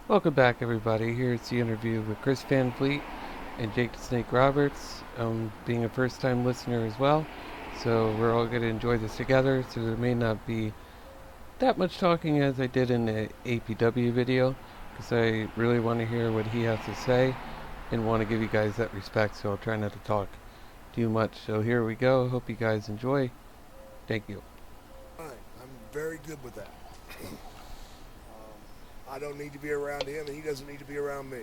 Welcome back, everybody. Here's the interview with Chris Van Vliet and Jake the Snake Roberts. Being a first-time listener as well, so we're all going to enjoy this together. So there may not be that much talking as I did in the APW video, because I really want to hear what he has to say and want to give you guys that respect. So I'll try not to talk too much. So here we go. Hope you guys enjoy. Thank you. I'm very good with that. I don't need to be around him, and he doesn't need to be around me.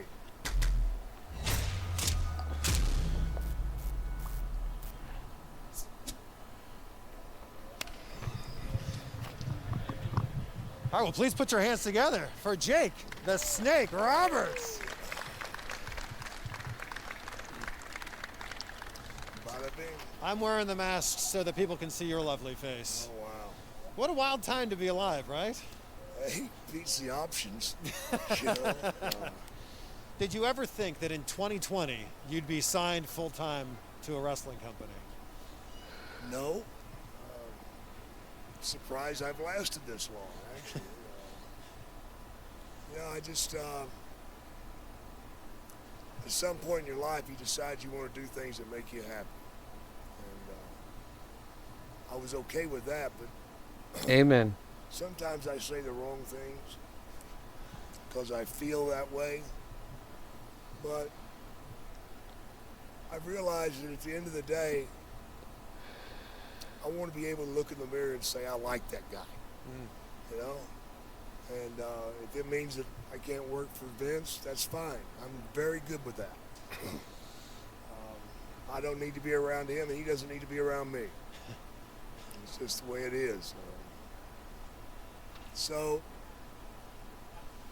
All right, well, please put your hands together for Jake the Snake Roberts. Bada bing. I'm wearing the mask so that people can see your lovely face. Oh, wow. What a wild time to be alive, right? Hey, beats the options. You know, Did you ever think that in 2020 you'd be signed full-time to a wrestling company? no. Surprised I've lasted this long, actually. I just, at some point in your life, you decide you want to do things that make you happy. And I was okay with that, but Amen. sometimes I say the wrong things because I feel that way. But I realized that at the end of the day, I want to be able to look in the mirror and say, I like that guy, you know? And if it means that I can't work for Vince, that's fine. I'm very good with that. I don't need to be around him, and he doesn't need to be around me. It's just the way it is. So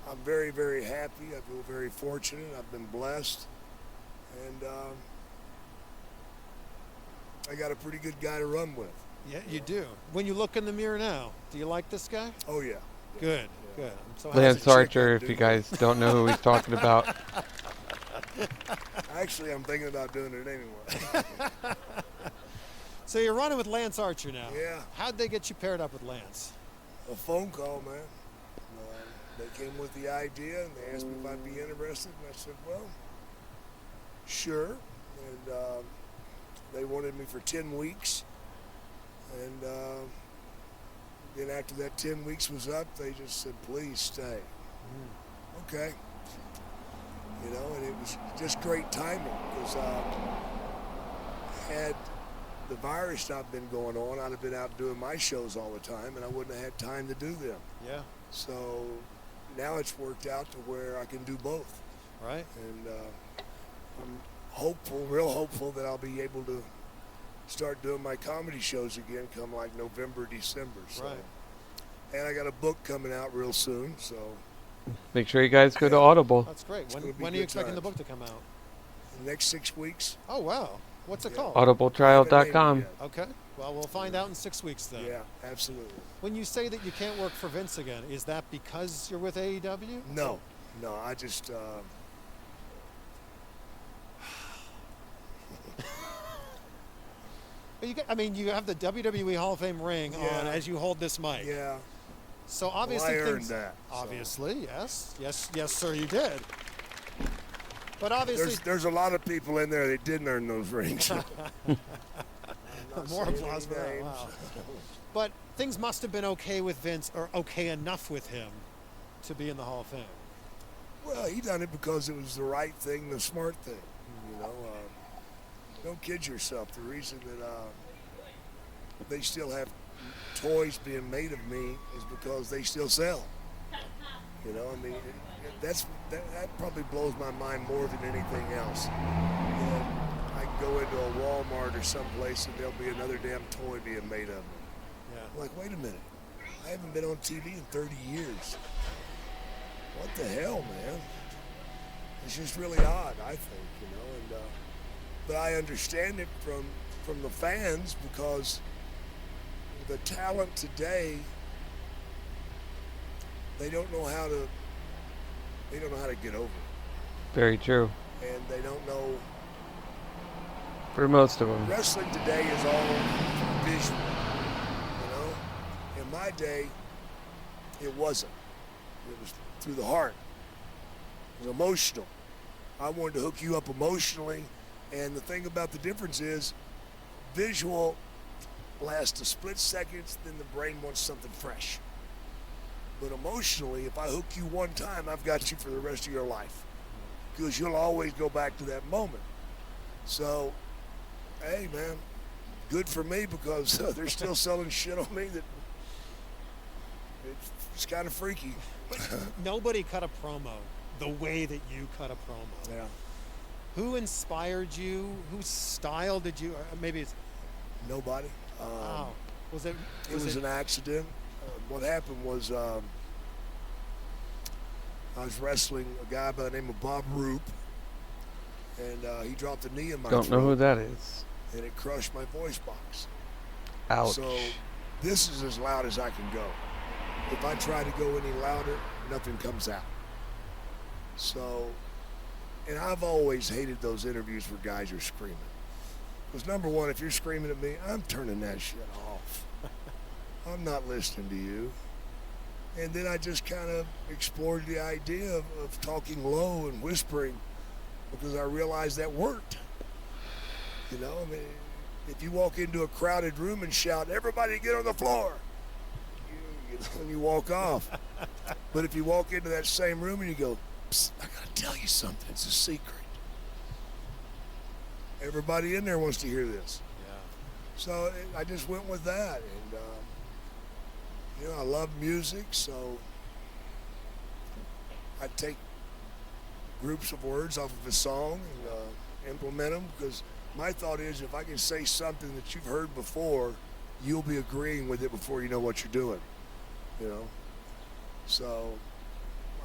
I'm very, very happy. I feel very fortunate. I've been blessed. And I got a pretty good guy to run with. Yeah, you do. When you look in the mirror now, do you like this guy? Oh, yeah. Good, good. I'm so Lance check that Archer, if dude. you guys don't know who he's talking about. Actually, I'm thinking about doing it anyway. So you're running with Lance Archer now. Yeah. How'd they get you paired up with Lance? A phone call, man. They came with the idea, and they asked me if I'd be interested, and I said, well, sure. And they wanted me for 10 weeks. And then after that 10 weeks was up, they just said, please stay. Okay. You know, and it was just great timing because had the virus not been going on, I'd have been out doing my shows all the time, and I wouldn't have had time to do them. Yeah. So now it's worked out to where I can do both. Right. And I'm hopeful, real hopeful, that I'll be able to start doing my comedy shows again come like November, December. So. Right. And I got a book coming out real soon, so Make sure you guys go to Audible. That's great. gonna be When are you good expecting the times. book to come out? the next 6 weeks. Oh, wow. What's it Yeah. called? Audibletrial.com. Yeah. Okay. Well, we'll find out in 6 weeks then. Yeah, absolutely. When you say that you can't work for Vince again, is that because you're with AEW? No, I just, But you have the WWE Hall of Fame ring on Yeah. as you hold this mic. yeah. So obviously well, I earned things. that. so. Obviously, yes, sir, you did. But obviously, There's a lot of people in there that didn't earn those rings. I'm not more saying applause for any that. names. Wow. But things must have been okay with Vince, or okay enough with him, to be in the Hall of Fame. Well, he done it because it was the right thing, the smart thing. You know, don't kid yourself. The reason that they still have toys being made of me is because they still sell. You know, I mean, that probably blows my mind more than anything else. I can go into a Walmart or someplace and there'll be another damn toy being made of me. Yeah. I'm like, wait a minute. I haven't been on TV in 30 years. what the hell, man? It's just really odd, I think, you know. And but I understand it from the fans because the talent today, they don't know how to get over it, Very true. and they don't know. For most of them. Wrestling today is all visual, you know. In my day, it wasn't. It was through the heart. It was emotional. I wanted to hook you up emotionally, and the thing about the difference is, visual lasts a split second, then the brain wants something fresh. But emotionally, if I hook you one time, I've got you for the rest of your life, because you'll always go back to that moment. So, hey, man, good for me, because they're still selling shit on me that it's kind of freaky. Nobody cut a promo the way that you cut a promo. Yeah. Who inspired you? Whose style did you? Maybe it's. Nobody. Wow. Was it? It was an accident. What happened was I was wrestling a guy by the name of Bob Roop, and he dropped a knee in my Don't know throat, who that is. and it crushed my voice box. Ouch. So this is as loud as I can go. If I try to go any louder, nothing comes out. So, and I've always hated those interviews where guys are screaming. Because number one, if you're screaming at me, I'm turning that shit off. I'm not listening to you. And then I just kind of explored the idea of talking low and whispering, because I realized that worked. You know, I mean, if you walk into a crowded room and shout, "Everybody get on the floor," you know, and you walk off. But if you walk into that same room and you go, "Psst, I gotta tell you something, it's a secret." Everybody in there wants to hear this. Yeah. So I just went with that, and you know, I love music, so I take groups of words off of a song and implement them, because my thought is, if I can say something that you've heard before, you'll be agreeing with it before you know what you're doing, you know. So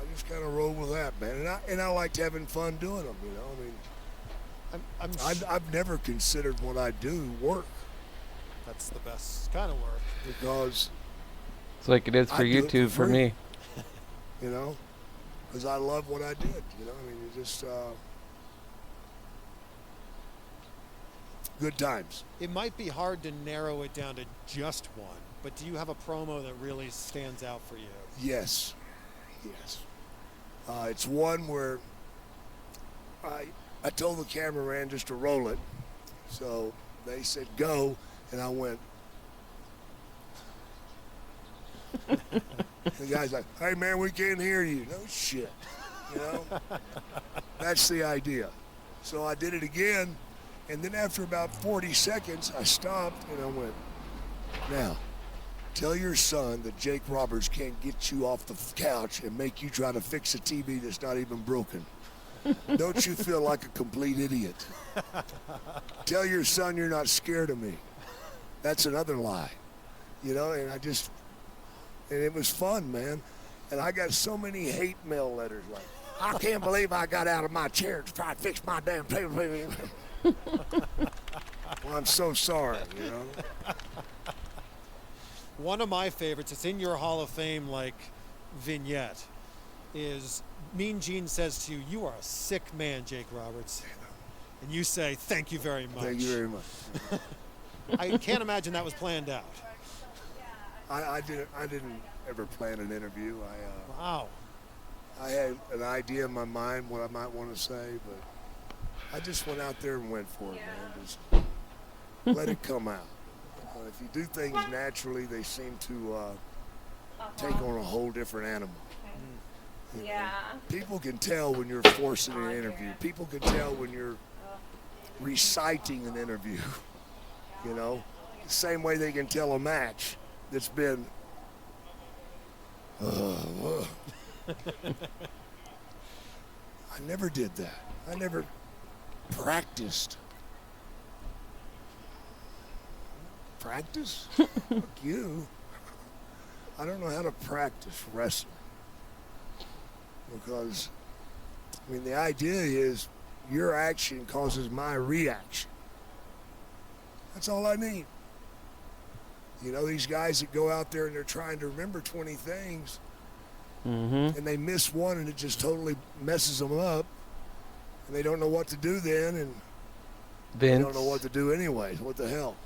I just kind of roll with that, man, and I liked having fun doing them, you know. I mean, I've never considered what I do work, That's the best kind of work. because, It's like it is for I do it YouTube for for free. me. you know, because I love what I did, you know. I mean, it just good times. It might be hard to narrow it down to just one, but do you have a promo that really stands out for you? Yes, yes. It's one where I told the cameraman just to roll it, so they said go, and I went. The guy's like, "Hey man, we can't hear you." No shit, you know. That's the idea. So I did it again, and then after about 40 seconds, I stopped and I went, "Now, tell your son that Jake Roberts can't get you off the couch and make you try to fix a TV that's not even broken. Don't you feel like a complete idiot? Tell your son you're not scared of me." That's another lie, you know. And and it was fun, man. And I got so many hate mail letters like, "I can't believe I got out of my chair to try to fix my damn table." Well, I'm so sorry, you know. One of my favorites, it's in your Hall of Fame vignette, is Mean Gene says to you, "You are a sick man, Jake Roberts." And you say, "Thank you very much." Thank you very much. I can't imagine that was planned out. I didn't ever plan an interview. Wow. I had an idea in my mind what I might want to say, but I just went out there and went for it, man. Just let it come out. If you do things naturally, they seem to take on a whole different animal. You know, Yeah. people can tell when you're forcing an interview. People can tell when you're reciting an interview. You know, the same way they can tell a match that's been. I never did that. I never practiced. Practice? Fuck you. I don't know how to practice wrestling. because, I mean, the idea is your action causes my reaction. That's all I need. You know, these guys that go out there and they're trying to remember 20 things, Mm-hmm. and they miss one and it just totally messes them up, and they don't know what to do then, and they Vince. don't know what to do anyways. What the hell?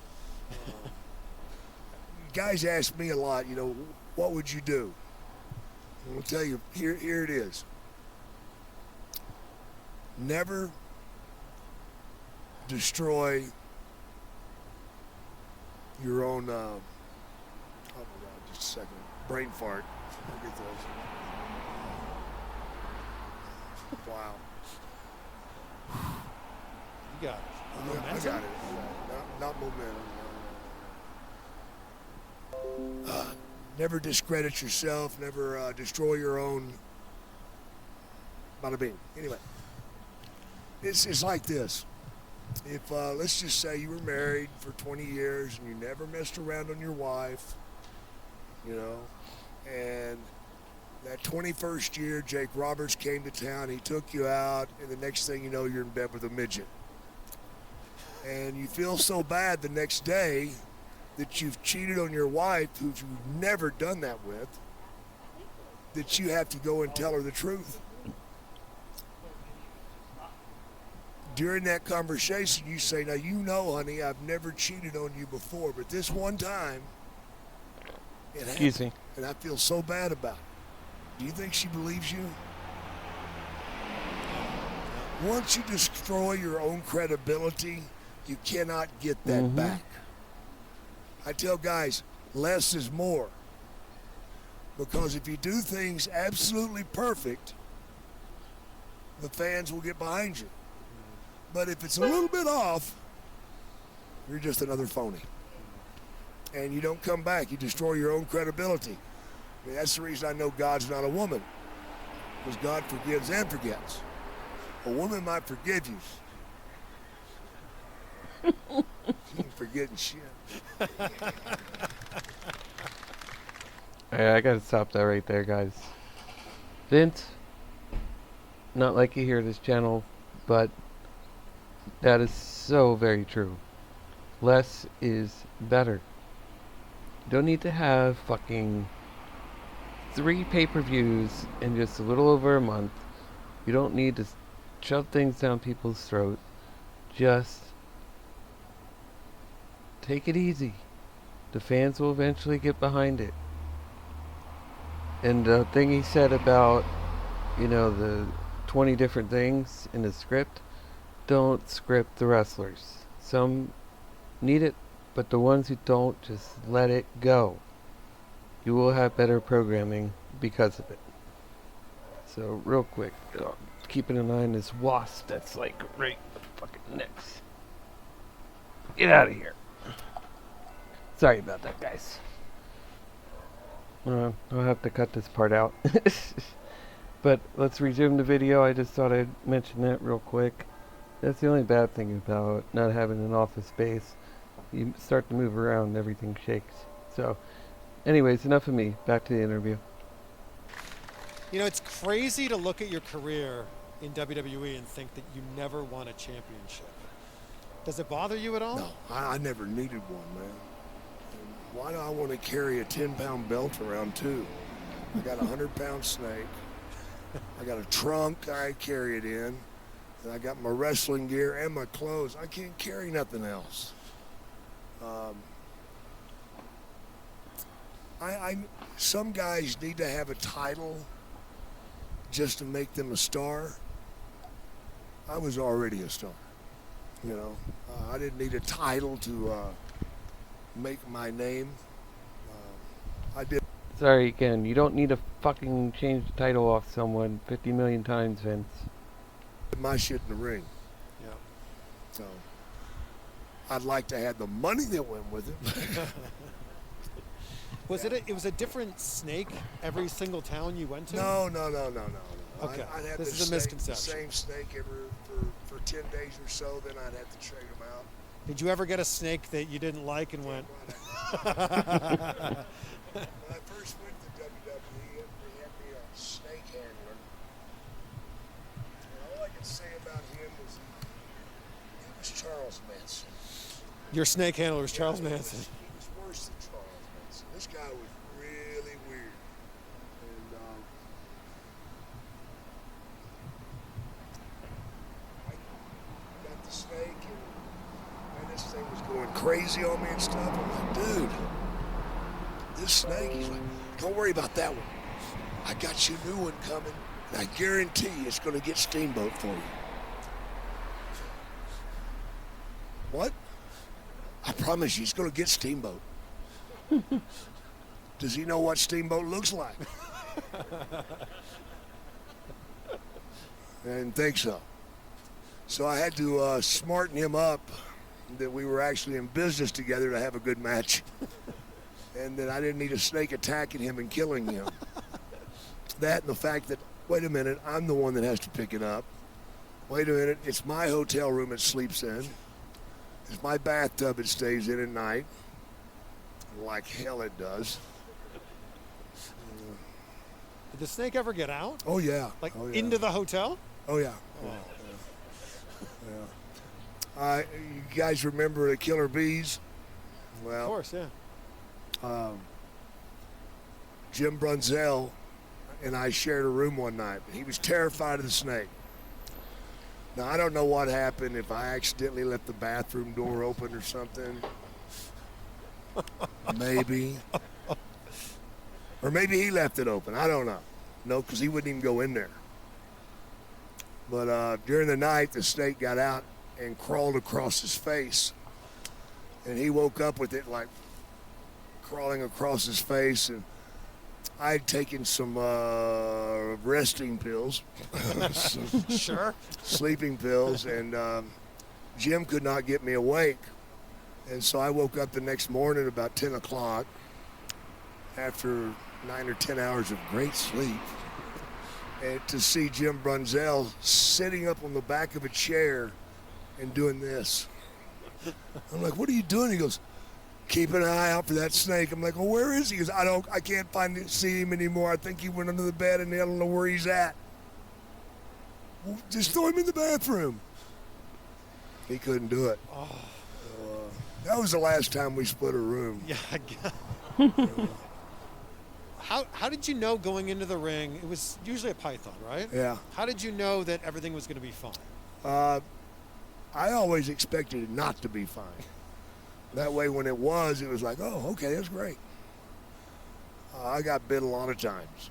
Guys ask me a lot, you know, what would you do? I'm going to tell you, here it is. Never destroy your own, oh my God, just a second, brain fart. I'll get those. Wow. You got it. I got Momentum? it. Not momentum. Never discredit yourself. Never destroy your own. Bada bing. Anyway, it's like this. If let's just say you were married for 20 years and you never messed around on your wife, you know, and that 21st year, Jake Roberts came to town. He took you out, and the next thing you know, you're in bed with a midget. And you feel so bad the next day that you've cheated on your wife, who you've never done that with, that you have to go and tell her the truth. During that conversation, you say, now, you know, honey, I've never cheated on you before, but this one time, it happened, Excuse me. and I feel so bad about it. Do you think she believes you? Once you destroy your own credibility, you cannot get that back. I tell guys, less is more. Because if you do things absolutely perfect, the fans will get behind you. But if it's a little bit off, you're just another phony. And you don't come back. You destroy your own credibility. I mean, that's the reason I know God's not a woman. Because God forgives and forgets. A woman might forgive you. She ain't forgetting shit. I gotta stop that right there, guys. Vince, not like you hear this channel, but that is so very true. Less is better. You don't need to have fucking 3 pay-per-views in just a little over a month. You don't need to shove things down people's throat. Just take it easy. The fans will eventually get behind it. And the thing he said about, you know, the 20 different things in the script, don't script the wrestlers. Some need it, but the ones who don't, just let it go. You will have better programming because of it. So, real quick, keeping an eye on this wasp that's like right fucking next. Get out of here. Sorry about that, guys. I'll have to cut this part out. But let's resume the video. I just thought I'd mention that real quick. That's the only bad thing about not having an office space. You start to move around and everything shakes. So, anyways, enough of me. Back to the interview. You know, it's crazy to look at your career in WWE and think that you never won a championship. Does it bother you at all? No, I never needed one, man. And why do I want to carry a 10-pound belt around, too? I got a 100-pound snake. I got a trunk I carry it in. And I got my wrestling gear and my clothes. I can't carry nothing else. Some guys need to have a title just to make them a star. I was already a star. You know, I didn't need a title to make my name. I did Sorry again, you don't need to fucking change the title off someone 50 million times, Vince. my shit in the ring. Yeah. So I'd like to have the money that went with it. Was it was a different snake every single town you went to? No. Okay. I'd have This the is a misconception. Same snake for 10 days or so, then I'd have to trade them out. Did you ever get a snake that you didn't like and went? When I first went to WWE, they had me a snake handler. Your snake handler is Charles Manson. He was worse than Charles Manson. This guy was really weird. And I got the snake, and this thing was going crazy on me and stuff. I'm like, dude, this snake, he's like, don't worry about that one. I got you a new one coming, and I guarantee it's going to get Steamboat for you. What? I promise you, he's going to get Steamboat. Does he know what Steamboat looks like? I didn't think so. So I had to smarten him up that we were actually in business together to have a good match. And that I didn't need a snake attacking him and killing him. That and the fact that, wait a minute, I'm the one that has to pick it up. Wait a minute, it's my hotel room it sleeps in. It's my bathtub it stays in at night. Like hell it does. Did the snake ever get out? Oh, yeah. Like oh, yeah. into the hotel? Oh, yeah. Oh. Yeah. You guys remember the Killer Bees? Well, Of course, yeah. Jim Brunzell and I shared a room one night. He was terrified of the snake. Now, I don't know what happened, if I accidentally left the bathroom door open or something. Maybe. Or maybe he left it open. I don't know. No, because he wouldn't even go in there. But during the night, the snake got out and crawled across his face. And he woke up with it like crawling across his face. And I had taken some resting pills, some Sure. sleeping pills, and Jim could not get me awake. And so I woke up the next morning about 10 o'clock after 9 or 10 hours of great sleep, and to see Jim Brunzell sitting up on the back of a chair and doing this. I'm like, what are you doing? He goes, keep an eye out for that snake. I'm like, well, where is he? He goes, I can't see him anymore. I think he went under the bed and I don't know where he's at. Well, just throw him in the bathroom. He couldn't do it. Oh. That was the last time we split a room. Yeah. I guess. How did you know going into the ring? It was usually a python, right? Yeah. How did you know that everything was going to be fine? I always expected it not to be fine. That way, when it was like, oh, okay, that's great. I got bit a lot of times.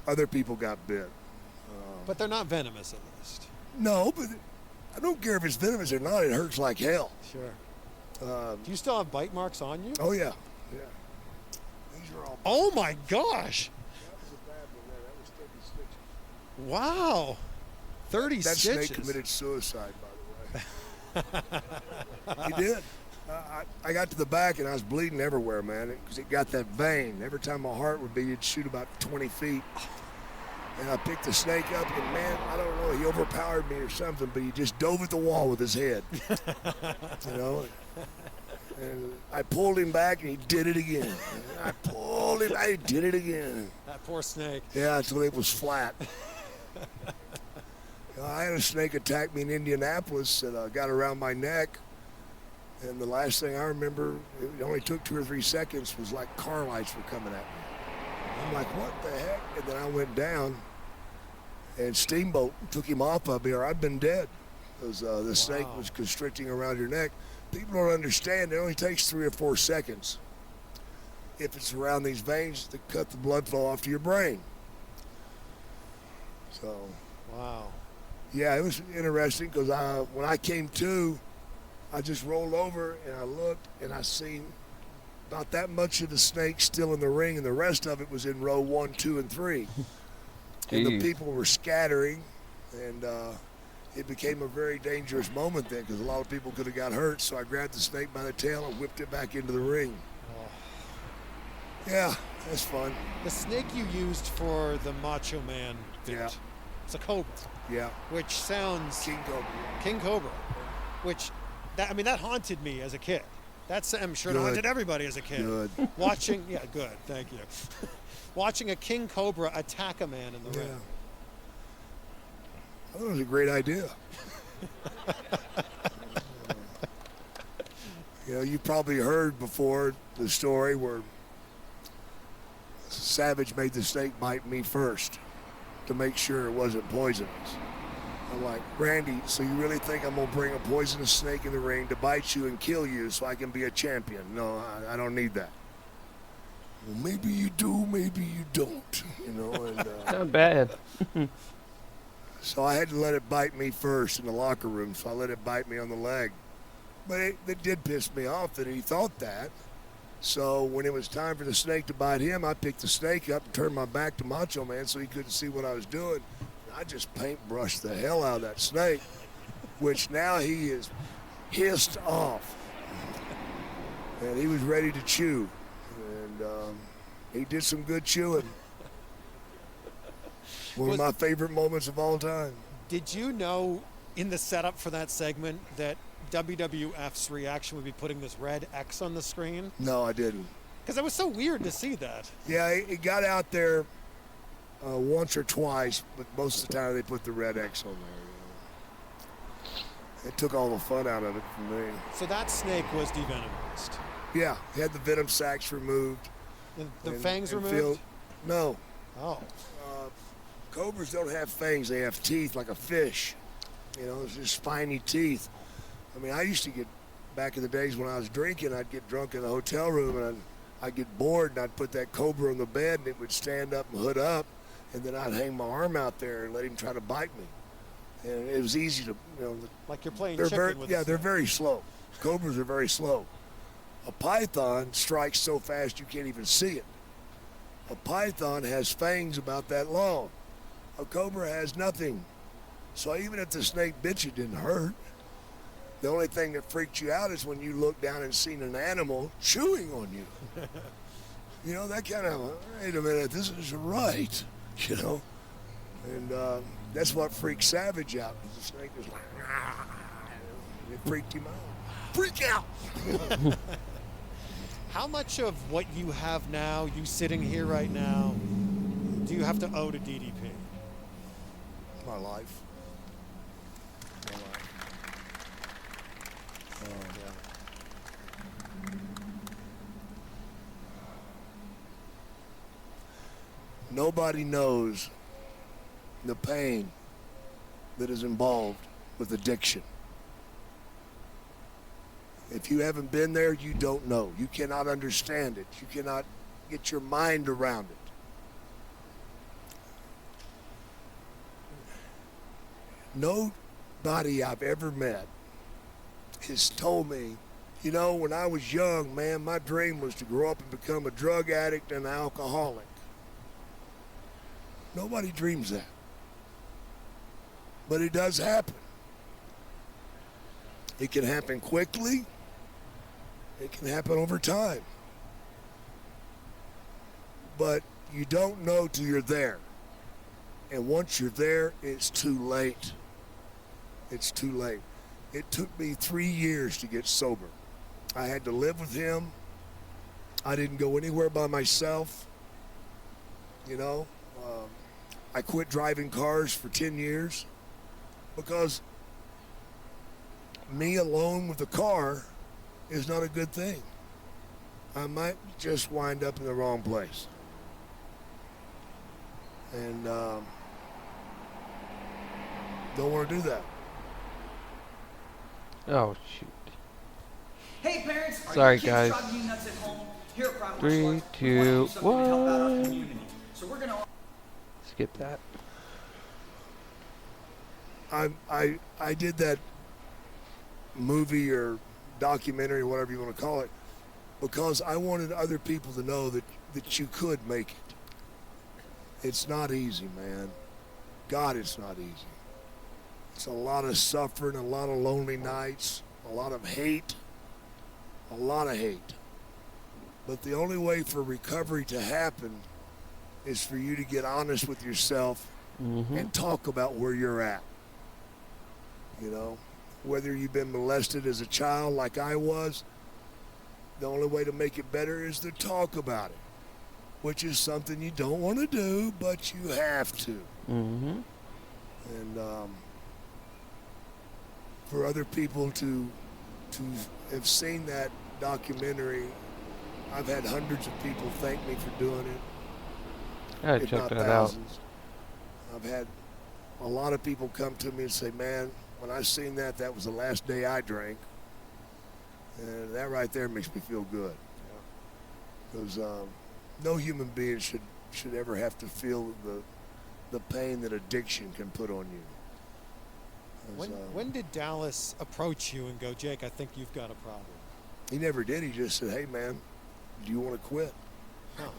Other people got bit. But they're not venomous, at least. No, but I don't care if it's venomous or not. It hurts like hell. Sure. Do you still have bite marks on you? Oh, yeah. Yeah. These are all... Oh, my gosh. That was a bad one there. That was 30 stitches. Wow. 30 That stitches. snake committed suicide, by the way. He did. I got to the back and I was bleeding everywhere, man, because it got that vein. Every time my heart would beat, it'd shoot about 20 feet. And I picked the snake up, and man, I don't know, he overpowered me or something, but he just dove at the wall with his head. You know? And I pulled him back, and he did it again. And I pulled him, I did it again. That poor snake. Yeah, until it was flat. I had a snake attack me in Indianapolis that got around my neck. And the last thing I remember, it only took 2 or 3 seconds, was like car lights were coming at me. I'm like, what the heck? And then I went down, and Steamboat took him off of me, or I'd been dead, because the snake was constricting around your neck. People don't understand, it only takes 3 or 4 seconds, if it's around these veins, to cut the blood flow off to your brain. So, Wow. yeah, it was interesting, because when I came to, I just rolled over, and I looked, and I seen about that much of the snake still in the ring, and the rest of it was in row 1, 2, and 3. And the Jeez. people were scattering, and it became a very dangerous moment then, because a lot of people could have got hurt. So I grabbed the snake by the tail and whipped it back into the ring. Yeah, that's fun. The snake you used for the Macho Man bit, Yeah. it's a cobra, Yeah, which sounds King Cobra. King Cobra, which that haunted me as a kid. I'm sure it Good. haunted everybody as a kid. Good. Watching, yeah, good, thank you. Watching a king cobra attack a man in the Yeah. ring. I thought it was a great idea. You know, you probably heard before the story where Savage made the snake bite me first to make sure it wasn't poisonous. I'm like, Randy, so you really think I'm going to bring a poisonous snake in the ring to bite you and kill you so I can be a champion? No, I don't need that. Well, maybe you do, maybe you don't, you know. And, Not bad. so I had to let it bite me first in the locker room, so I let it bite me on the leg. But it did piss me off that he thought that. So when it was time for the snake to bite him, I picked the snake up and turned my back to Macho Man so he couldn't see what I was doing. I just paintbrushed the hell out of that snake, which now he is hissed off. And he was ready to chew. And he did some good chewing. One of my favorite moments of all time. Did you know in the setup for that segment that WWF's reaction would be putting this red X on the screen? No, I didn't. Because it was so weird to see that. Yeah, it got out there once or twice, but most of the time they put the red X on there. You know. It took all the fun out of it for me. So that snake was devenomized. Yeah, he had the venom sacs removed. The and- fangs and removed? No. Oh. Cobras don't have fangs. They have teeth like a fish. You know, it's just spiny teeth. I mean, I used to get, back in the days when I was drinking, I'd get drunk in the hotel room and I'd get bored and I'd put that cobra on the bed and it would stand up and hood up, and then I'd hang my arm out there and let him try to bite me. And it was easy to, you know. Like you're playing They're chicken very, with yeah, a they're snake. very slow. Cobras are very slow. A python strikes so fast you can't even see it. A python has fangs about that long. A cobra has nothing. So even if the snake bit you, it didn't hurt. The only thing that freaked you out is when you looked down and seen an animal chewing on you. You know, that kind of, wait a minute, this is right, you know. And that's what freaked Savage out. The snake was like, it freaked him out. Freak out! How much of what you have now, you sitting here right now, do you have to owe to DDP? My life. My life. Nobody knows the pain that is involved with addiction. If you haven't been there, you don't know. You cannot understand it. You cannot get your mind around it. Nobody I've ever met has told me, you know, when I was young, man, my dream was to grow up and become a drug addict and an alcoholic. Nobody dreams that. But it does happen. It can happen quickly. It can happen over time. But you don't know till you're there. And once you're there, it's too late. It's too late. It took me 3 years to get sober. I had to live with him. I didn't go anywhere by myself. You know, I quit driving cars for 10 years because me alone with a car is not a good thing. I might just wind up in the wrong place. And don't want to do that. Oh, shoot. Hey parents, are Sorry, your kids guys. driving you nuts at home? Here at Brown 3, Sports, we want to 2, do something to help out our 1. community. So we're gonna Skip that. I did that movie or documentary or whatever you want to call it because I wanted other people to know that you could make it. It's not easy, man. God, it's not easy. It's a lot of suffering, a lot of lonely nights, a lot of hate, a lot of hate. But the only way for recovery to happen is for you to get honest with yourself and talk about where you're at. You know, whether you've been molested as a child like I was, the only way to make it better is to talk about it, which is something you don't want to do, but you have to. Mm-hmm. And for other people to to have seen that documentary, I've had hundreds of people thank me for doing it, Yeah, if check not that out. thousands. I've had a lot of people come to me and say, man, when I seen that, that was the last day I drank. And that right there makes me feel good. Because no human being should ever have to feel the pain that addiction can put on you. 'Cause, When did Dallas approach you and go, Jake, I think you've got a problem? he never did. He just said, hey, man, do you want to quit? Oh.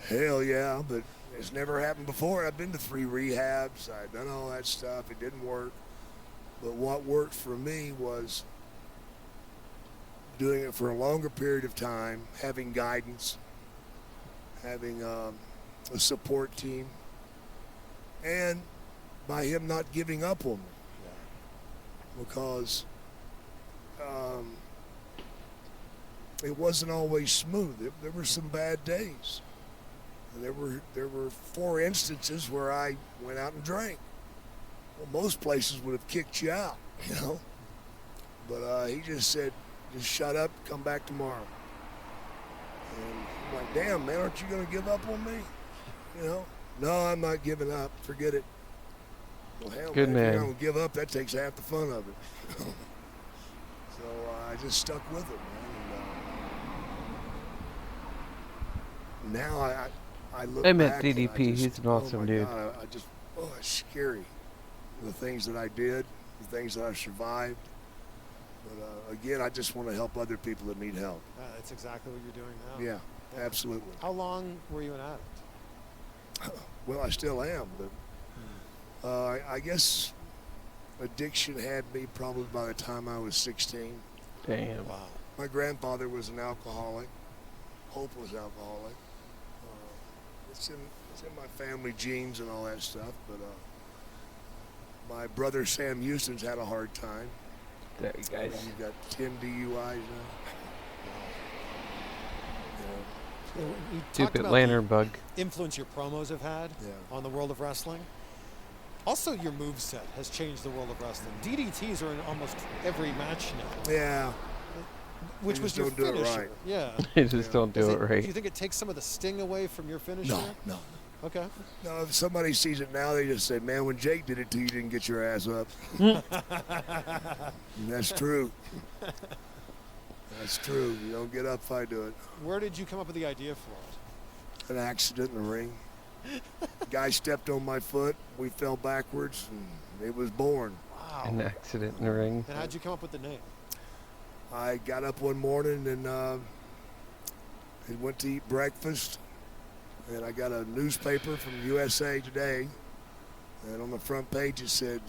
Hell yeah, but it's never happened before. I've been to 3 rehabs. I've done all that stuff. It didn't work. But what worked for me was doing it for a longer period of time, having guidance, having a support team, and by him not giving up on me. Because it wasn't always smooth. There were some bad days. And there were 4 instances where I went out and drank. Well, most places would have kicked you out, you know. But he just said, just shut up, come back tomorrow. And I'm like, damn, man, aren't you going to give up on me? You know? No, I'm not giving up. Forget it. Well, hell, Good man. If man. you're going to give up, that takes half the fun of it. So I just stuck with it, man. And, now I look I met back and DDP. I just, He's an awesome oh my dude. God, it's scary. The things that I did, the things that I survived. But again, I just want to help other people that need help. That's exactly what you're doing now. Yeah, absolutely. How long were you an addict? Well, I still am, but I guess addiction had me probably by the time I was 16. Damn. Wow. My grandfather was an alcoholic. Hope was alcoholic. It's in my family genes and all that stuff. But my brother Sam Houston's had a hard time. There you guys. You've got 10 DUIs now. You talked Stupid about lantern the bug. influence your promos have had Yeah. on the world of wrestling. Also, your moveset has changed the world of wrestling. DDTs are in almost every match now, Yeah. which They was just your don't do it finisher. right. Yeah. They just don't do Does it Do right. you think it takes some of the sting away from your finisher? No. Okay. No, if somebody sees it now, they just say, man, when Jake did it to you, you didn't get your ass up. And that's true. That's true. You don't get up if I do it. Where did you come up with the idea for it? An accident in the ring. Guy stepped on my foot. We fell backwards, and it was born. Wow. An accident in the ring. And how'd you come up with the name? I got up one morning and went to eat breakfast. And I got a newspaper from USA Today. And on the front page it said,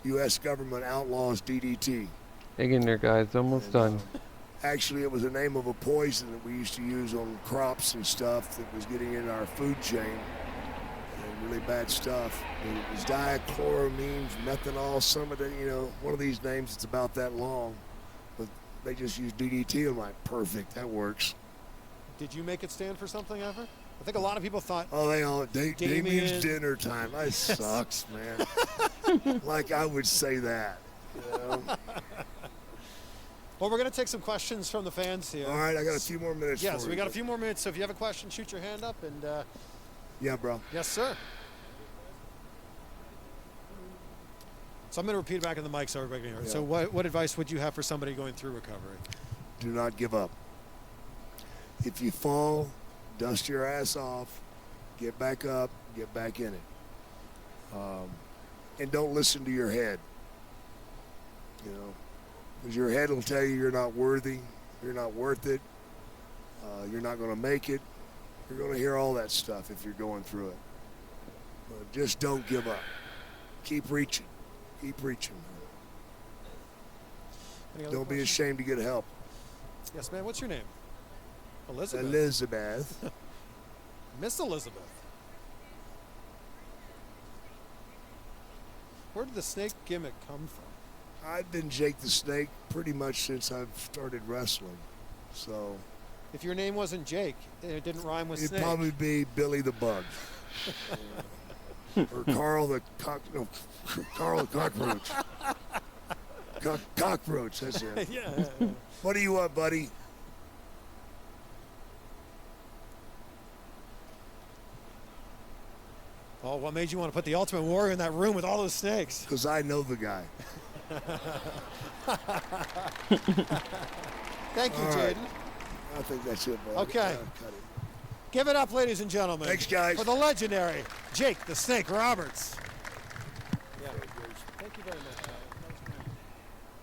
U.S. government outlaws DDT. Hang in there, guys. Almost And, done. Actually, it was the name of a poison that we used to use on crops and stuff that was getting in our food chain. And really bad stuff. And it was dichloramines, methanol, some of the, one of these names that's about that long. But they just use DDT. I'm like, perfect, that works. Did you make it stand for something ever? I think a lot of people thought, Oh, they all, Damien. Damien's dinner time. That sucks, man. Like I would say that. well, we're going to take some questions from the fans here. All right, I got a few more minutes Yeah, for so you. we got a few more minutes. So if you have a question, shoot your hand up. And Yeah, bro. yes, sir. So I'm going to repeat it back in the mic so everybody can hear it. Yeah. So what advice would you have for somebody going through recovery? Do not give up. If you fall, dust your ass off, get back up, get back in it. And don't listen to your head. Because your head will tell you you're not worthy, you're not worth it, you're not going to make it. You're going to hear all that stuff if you're going through it. But just don't give up. Keep reaching. Keep reaching. Any other Don't be questions? ashamed to get help. Yes, ma'am. What's your name? Elizabeth. Elizabeth. Miss Elizabeth. Where did the snake gimmick come from? I've been Jake the Snake pretty much since I've started wrestling. So If your name wasn't Jake and it didn't rhyme with it'd snake, probably be Billy the Bug. Or Carl the Cockroach. Cockroach, that's it. Yeah. What do you want, buddy? Oh, what made you want to put the Ultimate Warrior in that room with all those snakes? Because I know the guy. Thank you, All right. Jaden. I think that's it, buddy. Okay. Cut it. Give it up, ladies and gentlemen. Thanks, guys. For the legendary Jake the Snake Roberts. Yeah. Thank you very much.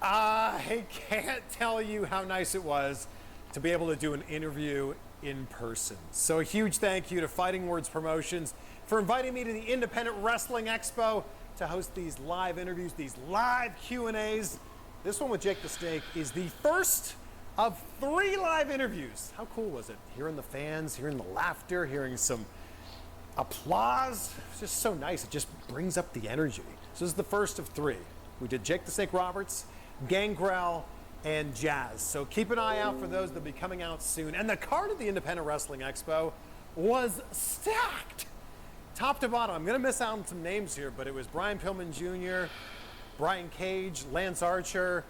I can't tell you how nice it was to be able to do an interview in person. So a huge thank you to Fighting Words Promotions for inviting me to the Independent Wrestling Expo to host these live interviews, these live Q&As. This one with Jake the Snake is the first of 3 live interviews. How cool was it? Hearing the fans, hearing the laughter, hearing some applause. It's just so nice. It just brings up the energy. So this is the first of 3. We did Jake the Snake Roberts, Gangrel, and Jazz. So keep an eye out for those. They'll be coming out soon. And the card at the Independent Wrestling Expo was stacked. Top to bottom. I'm going to miss out on some names here, but it was Brian Pillman Jr., Brian Cage, Lance Archer,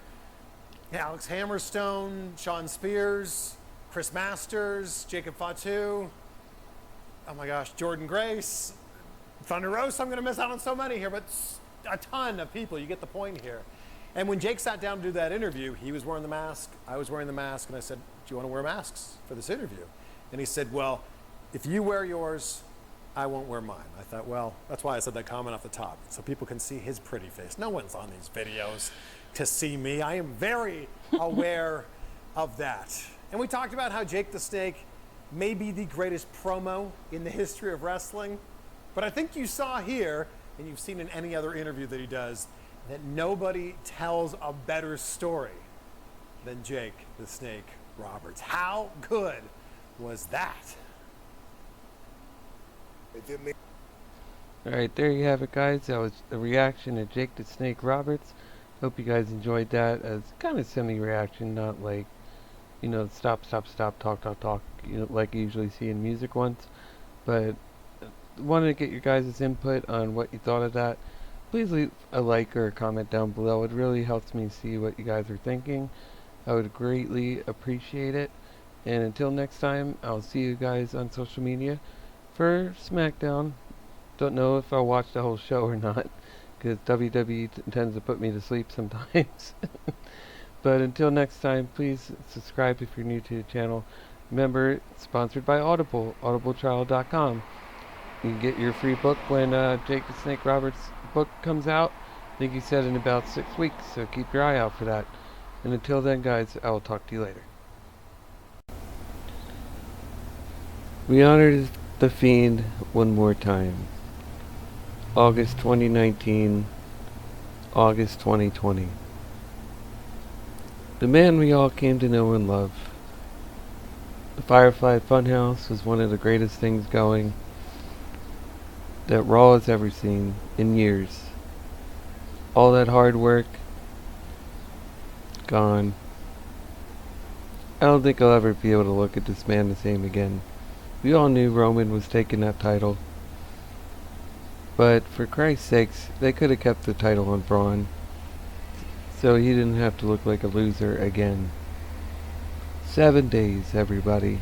Alex Hammerstone, Sean Spears, Chris Masters, Jacob Fatu, oh my gosh, Jordan Grace, Thunder Rosa. I'm going to miss out on so many here, but a ton of people. You get the point here. And when Jake sat down to do that interview, he was wearing the mask, I was wearing the mask, and I said, do you want to wear masks for this interview? And he said, well, if you wear yours, I won't wear mine. I thought, well, that's why I said that comment off the top, so people can see his pretty face. No one's on these videos to see me. I am very aware of that. And we talked about how Jake the Snake may be the greatest promo in the history of wrestling, but I think you saw here, and you've seen in any other interview that he does, that nobody tells a better story than Jake the Snake Roberts. How good was that? It didn't mean Alright, there you have it, guys. That was the reaction to Jake the Snake Roberts. Hope you guys enjoyed that as kind of semi-reaction, not like, you know, stop, talk, you know, like you usually see in music ones. But wanted to get your guys' input on what you thought of that. Please leave a like or a comment down below. It really helps me see what you guys are thinking. I would greatly appreciate it. And until next time, I'll see you guys on social media for SmackDown. Don't know if I'll watch the whole show or not, because WWE tends to put me to sleep sometimes. But until next time, please subscribe if you're new to the channel. Remember, it's sponsored by Audible, audibletrial.com. You can get your free book when Jake the Snake Roberts' book comes out. I think he said in about 6 weeks, so keep your eye out for that. And until then, guys, I will talk to you later. We honored The Fiend one more time. August 2019, August 2020. The man we all came to know and love. The Firefly Funhouse was one of the greatest things going that Raw has ever seen in years. All that hard work, gone. I don't think I'll ever be able to look at this man the same again. We all knew Roman was taking that title. But for Christ's sakes, they could have kept the title on Braun, so he didn't have to look like a loser again. 7 days, everybody.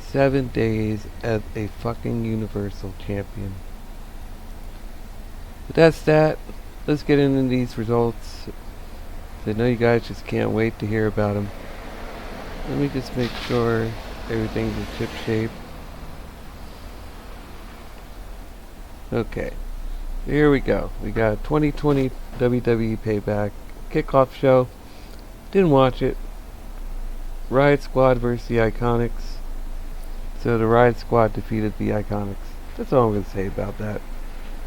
7 days as a fucking Universal Champion. But that's that. Let's get into these results. I know you guys just can't wait to hear about them. Let me just make sure everything's in chip shape. Okay, here we go. We got 2020 WWE Payback kickoff show. Didn't watch it. Riot Squad versus the Iconics. So the Riot Squad defeated the Iconics. That's all I'm going to say about that.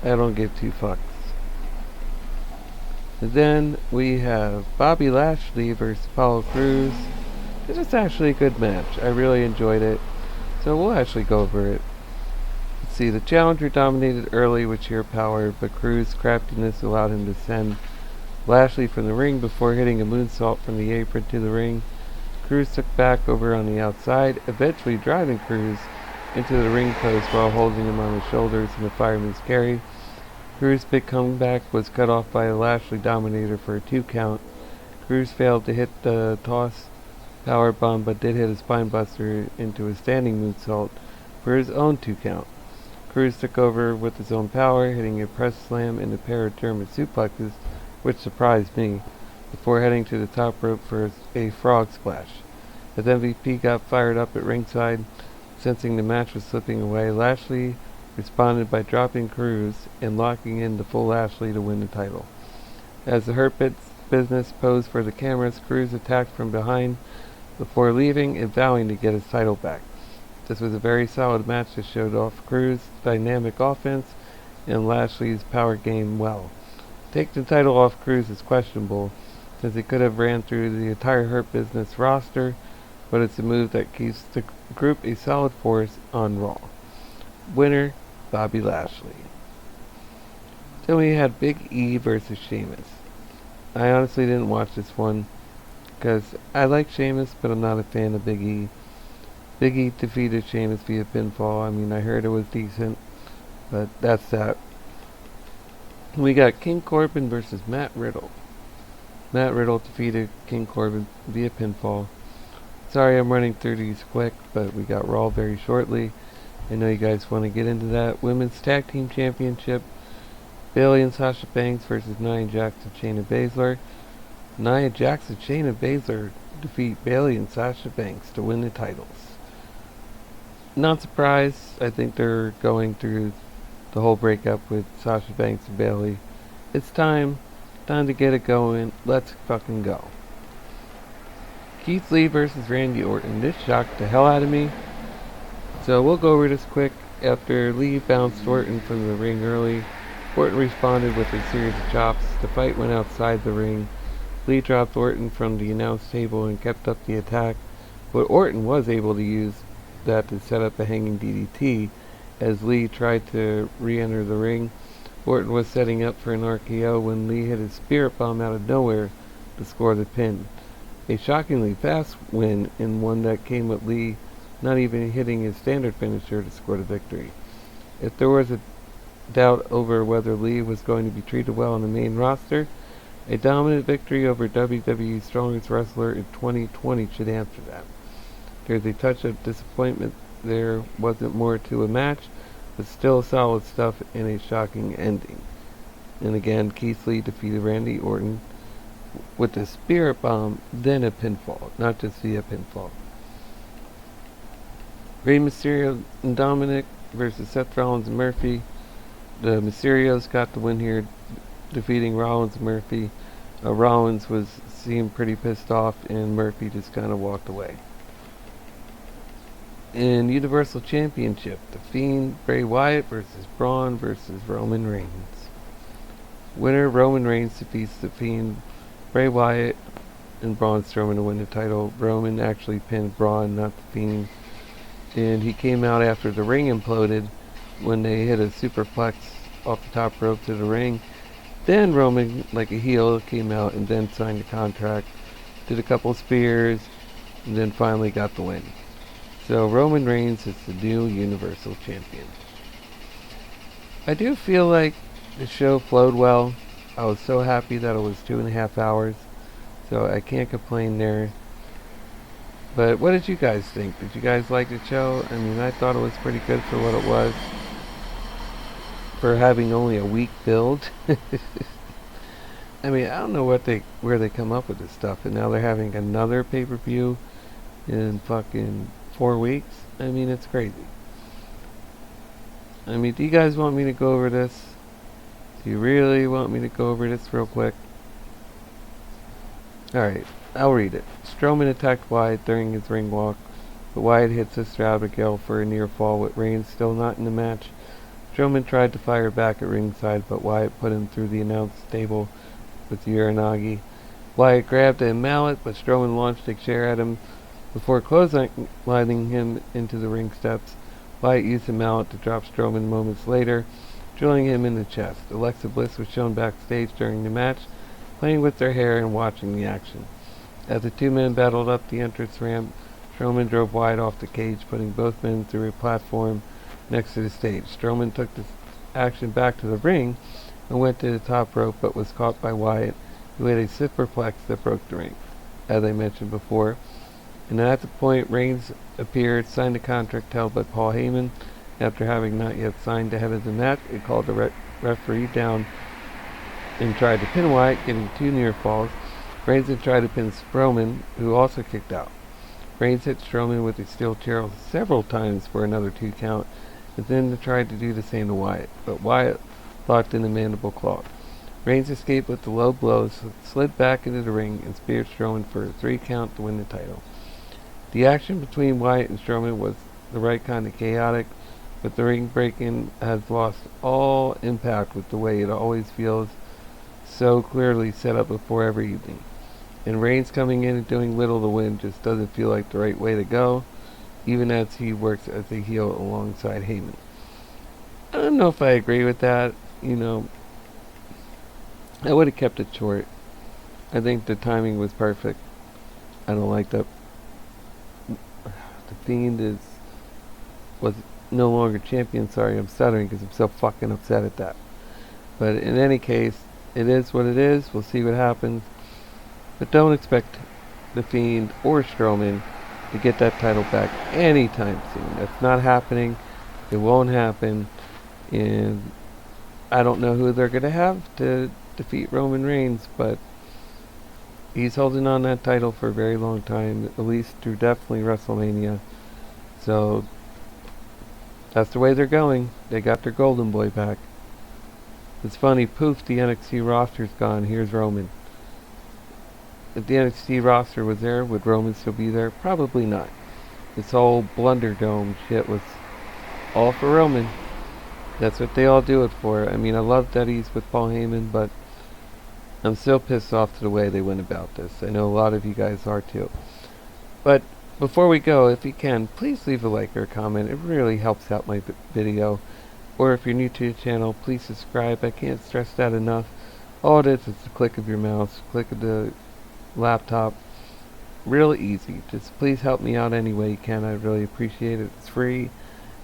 I don't give 2 fucks. And then we have Bobby Lashley versus Apollo Crews. This is actually a good match. I really enjoyed it. So we'll actually go over it. Let's see, the challenger dominated early with sheer power, but Crews' craftiness allowed him to send Lashley from the ring before hitting a moonsault from the apron to the ring. Crews took back over on the outside, eventually driving Crews into the ring post while holding him on his shoulders in the fireman's carry. Cruz's big comeback was cut off by a Lashley Dominator for a 2 count. Cruz failed to hit the toss power bomb, but did hit a spine buster into a standing moonsault for his own 2 count. Cruz took over with his own power, hitting a press slam and a pair of German suplexes, which surprised me, before heading to the top rope for a frog splash. As MVP got fired up at ringside, sensing the match was slipping away, Lashley responded by dropping Cruz and locking in the full Lashley to win the title. As the Hurt Business posed for the cameras, Cruz attacked from behind before leaving and vowing to get his title back. This was a very solid match that showed off Cruz's dynamic offense and Lashley's power game well. Taking the title off Cruz is questionable, since he could have ran through the entire Hurt Business roster, but it's a move that keeps the group a solid force on Raw. Winner, Bobby Lashley. Then we had Big E versus Sheamus. I honestly didn't watch this one, because I like Sheamus, but I'm not a fan of Big E. Big E defeated Sheamus via pinfall. I mean, I heard it was decent, but that's that. We got King Corbin versus Matt Riddle. Matt Riddle defeated King Corbin via pinfall. Sorry I'm running through these quick, but we got Raw very shortly. I know you guys want to get into that. Women's Tag Team Championship. Bayley and Sasha Banks versus Nia Jax and Shayna Baszler. Nia Jax and Shayna Baszler defeat Bayley and Sasha Banks to win the titles. Not surprised. I think they're going through the whole breakup with Sasha Banks and Bayley. It's time to get it going. Let's fucking go. Keith Lee versus Randy Orton. This shocked the hell out of me. So we'll go over this quick. After Lee bounced Orton from the ring early, Orton responded with a series of chops. The fight went outside the ring. Lee dropped Orton from the announce table and kept up the attack, but Orton was able to use that to set up a hanging DDT as Lee tried to re-enter the ring. Orton was setting up for an RKO when Lee hit a spirit bomb out of nowhere to score the pin. A shockingly fast win, and one that came with Lee not even hitting his standard finisher to score the victory. If there was a doubt over whether Lee was going to be treated well on the main roster, a dominant victory over WWE's strongest wrestler in 2020 should answer that. There's a touch of disappointment there wasn't more to a match, but still solid stuff and a shocking ending. And again, Keith Lee defeated Randy Orton with a spirit bomb, then a pinfall, not just via pinfall. Rey Mysterio and Dominic versus Seth Rollins and Murphy. The Mysterios got the win here, defeating Rollins and Murphy. Rollins seemed pretty pissed off, and Murphy just kind of walked away. In Universal Championship, The Fiend, Bray Wyatt versus Braun versus Roman Reigns. Winner, Roman Reigns defeats The Fiend, Bray Wyatt, and Braun Strowman to win the title. Roman actually pinned Braun, not The Fiend. And he came out after the ring imploded when they hit a superplex off the top rope to the ring. Then Roman, like a heel, came out and then signed a contract, did a couple spears, and then finally got the win. So Roman Reigns is the new Universal Champion. I do feel like the show flowed well. I was so happy that it was 2.5 hours, so I can't complain there. But what did you guys think? Did you guys like the show? I mean, I thought it was pretty good for what it was, for having only a week build. I mean, I don't know where they come up with this stuff, and now they're having another pay-per-view in fucking 4 weeks. I mean, it's crazy. I mean, do you guys want me to go over this? Do you really want me to go over this real quick? Alright, I'll read it. Strowman attacked Wyatt during his ring walk, but Wyatt hit Sister Abigail for a near fall with Reigns still not in the match. Strowman tried to fire back at ringside, but Wyatt put him through the announce table with Uranagi. Wyatt grabbed a mallet, but Strowman launched a chair at him before clotheslining him into the ring steps. Wyatt used the mallet to drop Strowman moments later, drilling him in the chest. Alexa Bliss was shown backstage during the match, playing with their hair and watching the action. As the two men battled up the entrance ramp, Strowman drove Wyatt off the cage, putting both men through a platform next to the stage. Strowman took this action back to the ring and went to the top rope but was caught by Wyatt, who had a superplex that broke the ring, as I mentioned before. And at that point, Reigns appeared, signed a contract held by Paul Heyman. After having not yet signed ahead of the match, it called the referee down and tried to pin Wyatt, getting 2 near falls. Reigns then tried to pin Strowman, who also kicked out. Reigns hit Strowman with a steel chair several times for another 2 count, and then tried to do the same to Wyatt, but Wyatt locked in the mandible claw. Reigns escaped with the low blows, slid back into the ring, and speared Strowman for a 3 count to win the title. The action between Wyatt and Strowman was the right kind of chaotic, but the ring breaking has lost all impact with the way it always feels so clearly set up before every evening. And Reigns coming in and doing little to win just doesn't feel like the right way to go, even as he works as a heel alongside Heyman. I don't know if I agree with that. I would have kept it short. I think the timing was perfect. I don't like that. The Fiend was no longer champion. Sorry, I'm stuttering because I'm so fucking upset at that. But in any case, it is what it is. We'll see what happens. But don't expect the Fiend or Strowman to get that title back anytime soon. That's not happening. It won't happen. And I don't know who they're going to have to defeat Roman Reigns, but he's holding on that title for a very long time, at least through definitely WrestleMania. So that's the way they're going. They got their golden boy back. It's funny, poof, the NXT roster's gone. Here's Roman. If the NXT roster was there, would Roman still be there? Probably not. This whole Blunderdome shit was all for Roman. That's what they all do it for. I mean, I love that he's with Paul Heyman, but I'm still pissed off to the way they went about this. I know a lot of you guys are too. But before we go, if you can, please leave a like or a comment. It really helps out my video. Or if you're new to the channel, please subscribe. I can't stress that enough. All it is the click of your mouse, click of the laptop. Real easy. Just please help me out any way you can. I really appreciate it. It's free.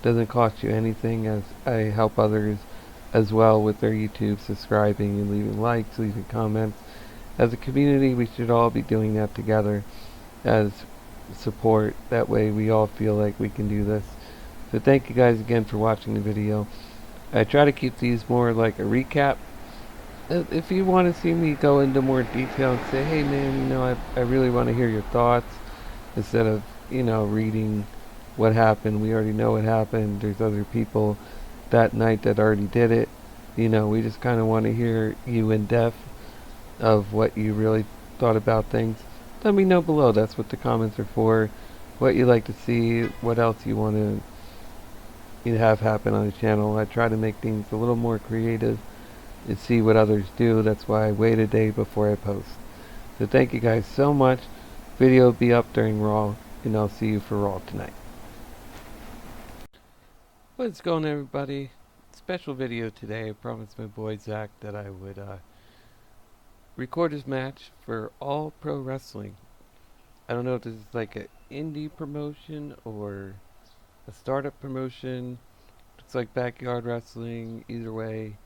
Doesn't cost you anything, as I help others as well with their YouTube, subscribing and leaving likes, leaving comments. As a community, we should all be doing that together as support. That way we all feel like we can do this. So thank you guys again for watching the video. I try to keep these more like a recap. If you want to see me go into more detail and say, hey man, I really want to hear your thoughts, instead of, reading what happened. We already know what happened. There's other people that night that already did it. We just kind of want to hear you in depth of what you really thought about things. Let me know below. That's what the comments are for. What you like to see, what else you want to have happen on the channel. I try to make things a little more creative and see what others do. That's why I wait a day before I post. So thank you guys so much. Video will be up during Raw, and I'll see you for Raw tonight. What's going on, everybody? Special video today. I promised my boy Zach that I would record his match for All Pro Wrestling. I don't know if this is like an indie promotion or a startup promotion. It's like backyard wrestling. Either way,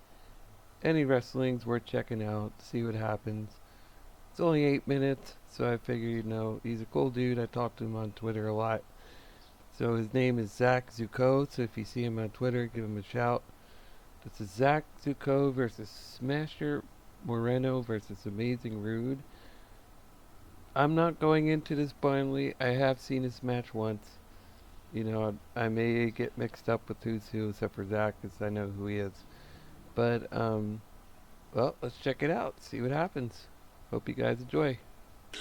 any wrestling's worth checking out. See what happens. It's only 8 minutes, so I figure, he's a cool dude. I talk to him on Twitter a lot. So his name is Zach Zuko, so if you see him on Twitter, give him a shout. This is Zach Zuko versus Smasher Moreno versus Amazing Rude. I'm not going into this blindly. I have seen this match once. I may get mixed up with who's who, except for Zach, because I know who he is. But, well, let's check it out. See what happens. Hope you guys enjoy.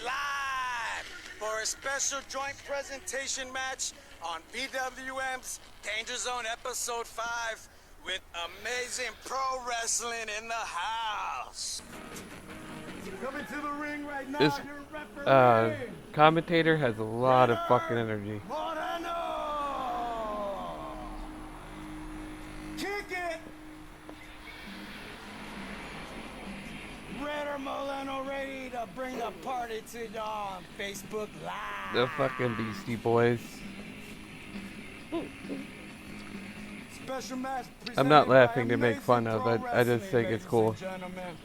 Live for a special joint presentation match on BWM's Danger Zone Episode 5 with Amazing Pro Wrestling in the house. Coming to the ring right now, This your referee, commentator has a lot of fucking energy. Moreno! Kick it! Redder Moreno ready to bring the party to y'all on Facebook Live. The fucking Beastie Boys. special match I'm not presented laughing by to make Amazing fun of Pro it. I just Wrestling, think it's ladies cool. and gentlemen.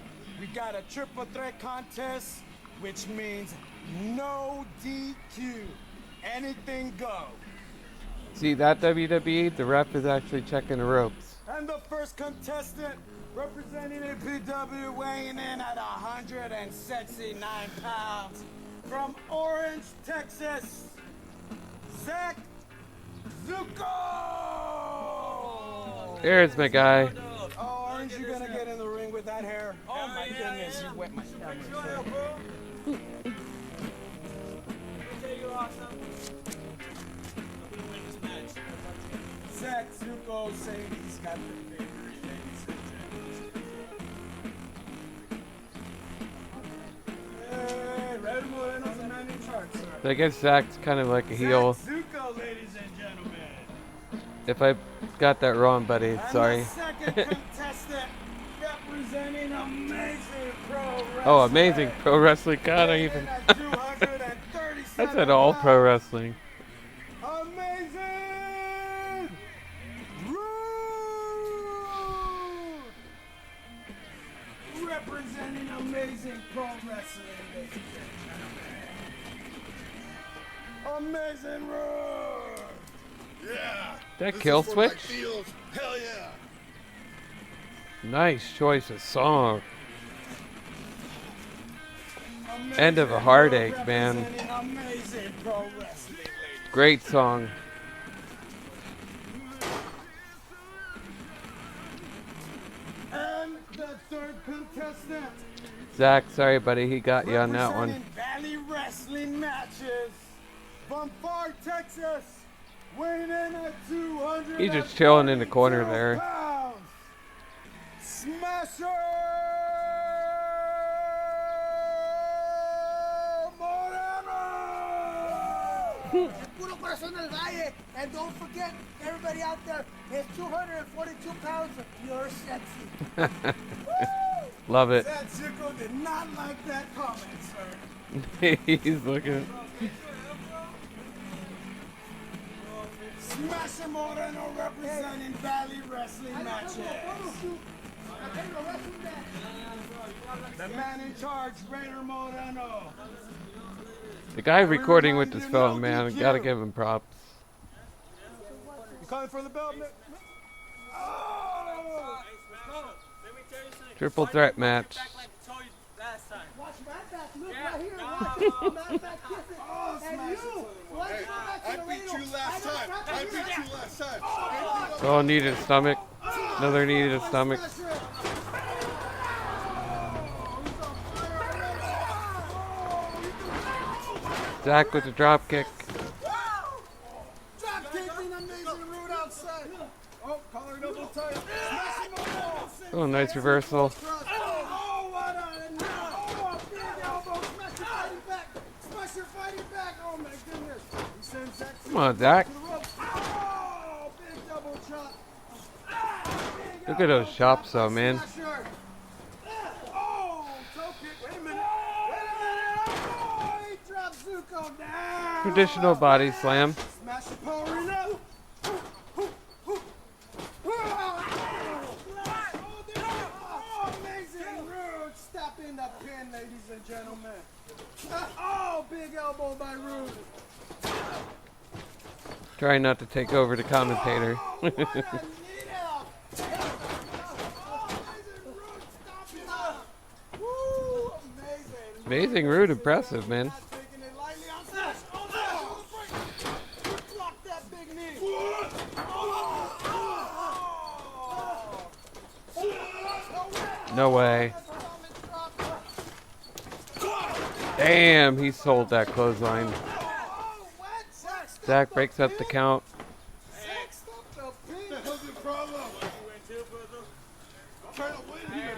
We got a triple threat contest, which means no DQ. Anything go. See that WWE? The ref is actually checking the ropes. And the first contestant representing APW weighing in at 169 pounds from Orange, Texas, Zach Zuko! There's my guy. Oh, aren't you gonna get in the ring with that hair? Oh my goodness, you wet my Zach Zuko saying he's got the victory, ladies and gentlemen. Hey, Red Moreno's the man in charge, sir. I guess Zach's kind of like a heel. Zach Zuko, ladies and gentlemen. If I got that wrong, buddy, And sorry. the second contestant representing Amazing Pro Wrestling. Oh, Amazing Pro Wrestling. God, I even. Weighing in at 237 I said all pounds. pro wrestling. Amazing Rude! Representing Amazing Pro Wrestling, ladies and gentlemen. Amazing Rude! Yeah. That This kill is for my switch? feels. Hell yeah. Nice choice of song. Amazing End of a Rude heartache, man. representing Amazing Pro Wrestling, ladies. Great song. And the third contestant. Zach, sorry, buddy, he got you on that one. Representing Valley Wrestling matches from Far Texas, weighing in at 200. He's just chilling in the corner there. Pounds. Smasher Moreno. Puro Corazón del Valle. And don't forget, everybody out there, it's 242 pounds of pure sexy. Love it. That Zico did not like that comment, sir. He's looking. Smasher Moreno representing Valley Wrestling matches. The man in charge, Raider Moreno. The guy recording with this phone, man, gotta give him props. You calling for the belt? Oh! Triple threat match. Watch my back. Look right here. Watch my back. Kiss it. And you. Watch my back. I beat you last time. I beat you last time. Oh, needed a stomach. Another needed a stomach. Zach with the drop kick. Drop kicking Amazing Rude outside. Oh, collar double tight. Smashing Moreno. Oh, nice reversal. Oh, what a oh, big elbow. Smasher fighting back. Smasher fighting back. Oh, my goodness. He sends Zach Come on, Zach. to the ropes. Oh, big double chop. Big Look at those elbow chops, chop though, by man. Smasher. Oh, toe kick. Wait a minute. Oh, he dropped Zuko down. Traditional body slam. Smash the powering up. Oh, amazing Rude. Stop in the pin, ladies and gentlemen. Oh, big elbow by Rude. Trying not to take over the commentator. Oh, what a needle. Amazing Rude, stop it up. Woo, amazing. Amazing Rude, impressive, man. Not taking it lightly on Smash. Oh, no. Block that big knee. No way. Damn, he sold that clothesline. Zach breaks up the count. What's the problem? I'm trying to win here.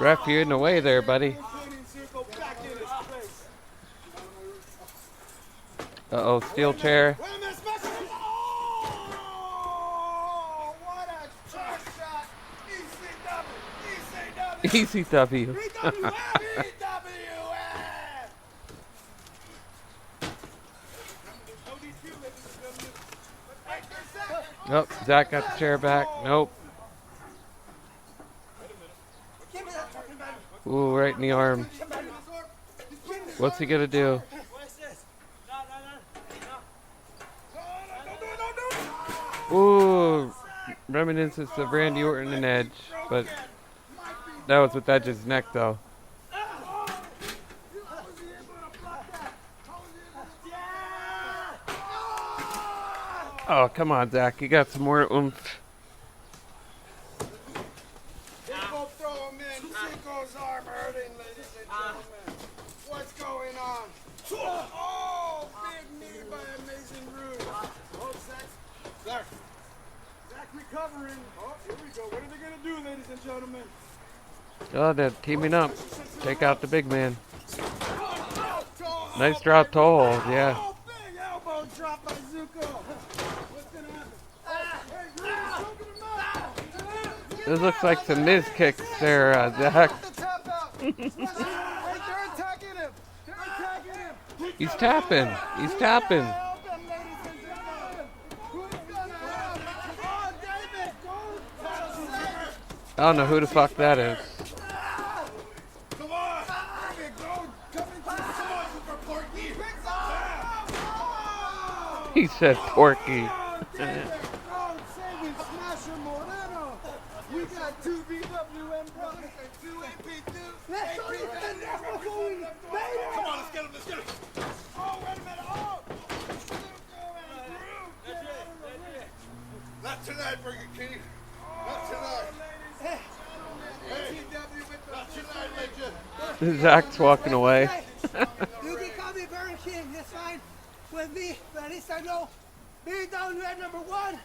Ref, you're in the way there, buddy. Uh-oh, steel chair. Oh, what a chair shot. ECW. ECW. ECW. Nope, Zach got the chair back. Nope. Ooh, right in the arm. What's he gonna do? Ooh, reminiscence of Randy Orton and Edge, but that was with Edge's neck though. Oh, come on, Zach. You got some more oomph. Go throw him in. Zico's arm hurting, ladies and gentlemen. What's going on? Oh, big knee by Amazing Rude. Oh, Zach. Zach recovering. Oh, here we go. What are they going to do, ladies and gentlemen? Oh, they're teaming up. Take out the big man. Nice drop to hold, yeah. Oh, big elbow drop by Zuko. What's going to happen? Hey, Rude is choking him out. This looks like some Miz kicks there, Zach. Hey, they're attacking him. They're attacking him. He's tapping. He's tapping. Help him, ladies and gentlemen. Who's gonna help? Oh, David, go. I don't know who the fuck that is. Come on. David, go. Come into the side for Porky. He said Porky. David, go. Saving Smasher Moreno. We got 2 BWM brothers and 2 AP2. Let's go. That's going. Come on, let's get him. Let's get him. Oh, wait a minute. Oh. Not tonight, Burger King. Not tonight. Hey. Not tonight, Major. Zach's walking away. You can call me Burger King. That's fine with me. But at least I know BWM number 1.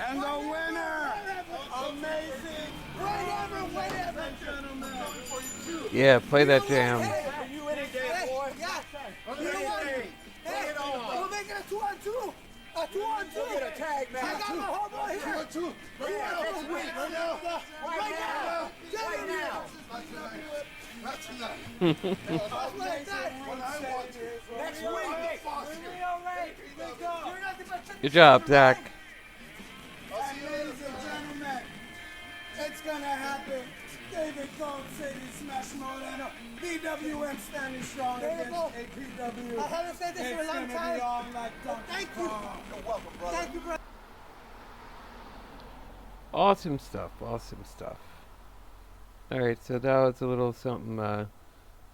And the winner. Amazing. Whatever, gentlemen. Yeah, play that jam. Hey, yeah. You know what? Hey, we'll make it a 2-on-2. A 2-on-2. We'll get a tag match. I got my homeboy here. 2-on-2. Right now. Right now. Not tonight. Next week. Good job, Zach. Ladies and gentlemen, it's gonna happen. David Gold, Sadie Smash Moreno, BWM standing strong against APW. I haven't said this for a long time. Thank you. You're welcome, brother. Thank you, brother. Awesome stuff. Awesome stuff. Alright, so that was a little something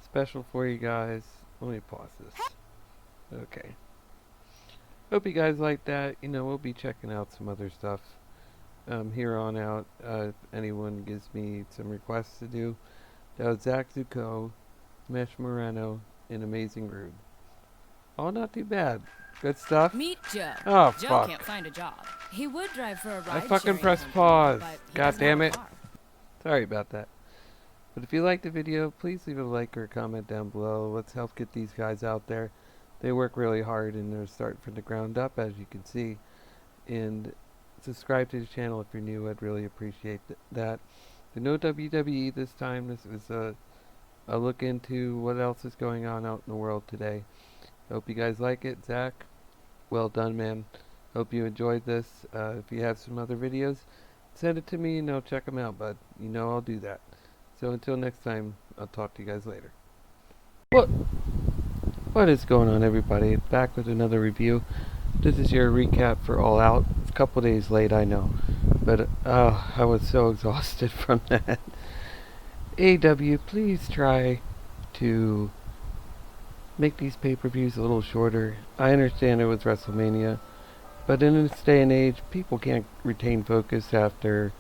special for you guys. Let me pause this. Okay. Hope you guys like that. You know, we'll be checking out some other stuff here on out. If anyone gives me some requests to do. That was Zach Zuko, Mesh Moreno, and Amazing Rude. All not too bad. Good stuff. Meet Joe. Oh, Joe fuck. can't find a job. He would drive for a ride. I fucking pressed pause. God damn it. Sorry about that. But if you liked the video, please leave a like or a comment down below. Let's help get these guys out there. They work really hard and they're starting from the ground up, as you can see. And subscribe to the channel if you're new. I'd really appreciate that. So no WWE this time. This was a look into what else is going on out in the world today. Hope you guys like it. Zach, well done, man. Hope you enjoyed this. If you have some other videos, send it to me and I'll check them out, bud. You know I'll do that. So until next time, I'll talk to you guys later. What is going on, everybody? Back with another review. This is your recap for All Out. It's a couple days late, I know. But I was so exhausted from that. AEW, please try to make these pay-per-views a little shorter. I understand it was WrestleMania. But in this day and age, people can't retain focus after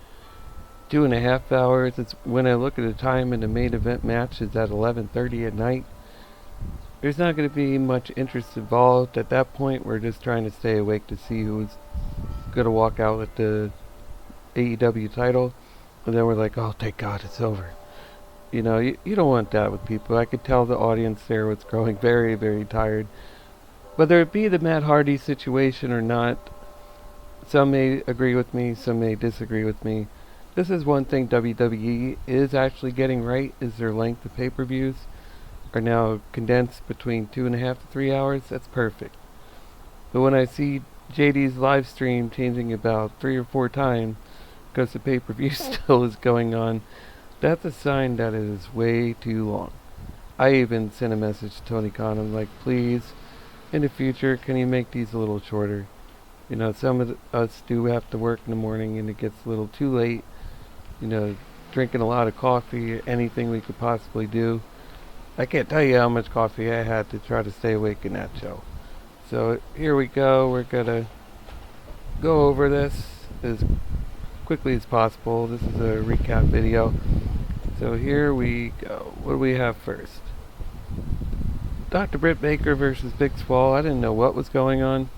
2.5 hours. It's when I look at the time and the main event match is at 11:30 at night. There's not going to be much interest involved at that point. We're just trying to stay awake to see who's going to walk out with the AEW title. And then we're like, oh, thank God it's over. You know, you don't want that with people. I could tell the audience there was growing very, very tired. Whether it be the Matt Hardy situation or not, some may agree with me, some may disagree with me. This is one thing WWE is actually getting right, is their length of pay-per-views are now condensed between 2.5 to 3 hours. That's perfect. But when I see JD's live stream changing about 3 or 4 times because the pay-per-view still is going on, that's a sign that it is way too long. I even sent a message to Tony Khan. I'm like, please, in the future, can you make these a little shorter? You know, some of us do have to work in the morning and it gets a little too late. You know, drinking a lot of coffee, anything we could possibly do. I can't tell you how much coffee I had to try to stay awake in that show. So here we go. We're going to go over this as quickly as possible. This is a recap video. So here we go. What do we have first? Dr. Britt Baker versus Big Swole. I didn't know what was going on.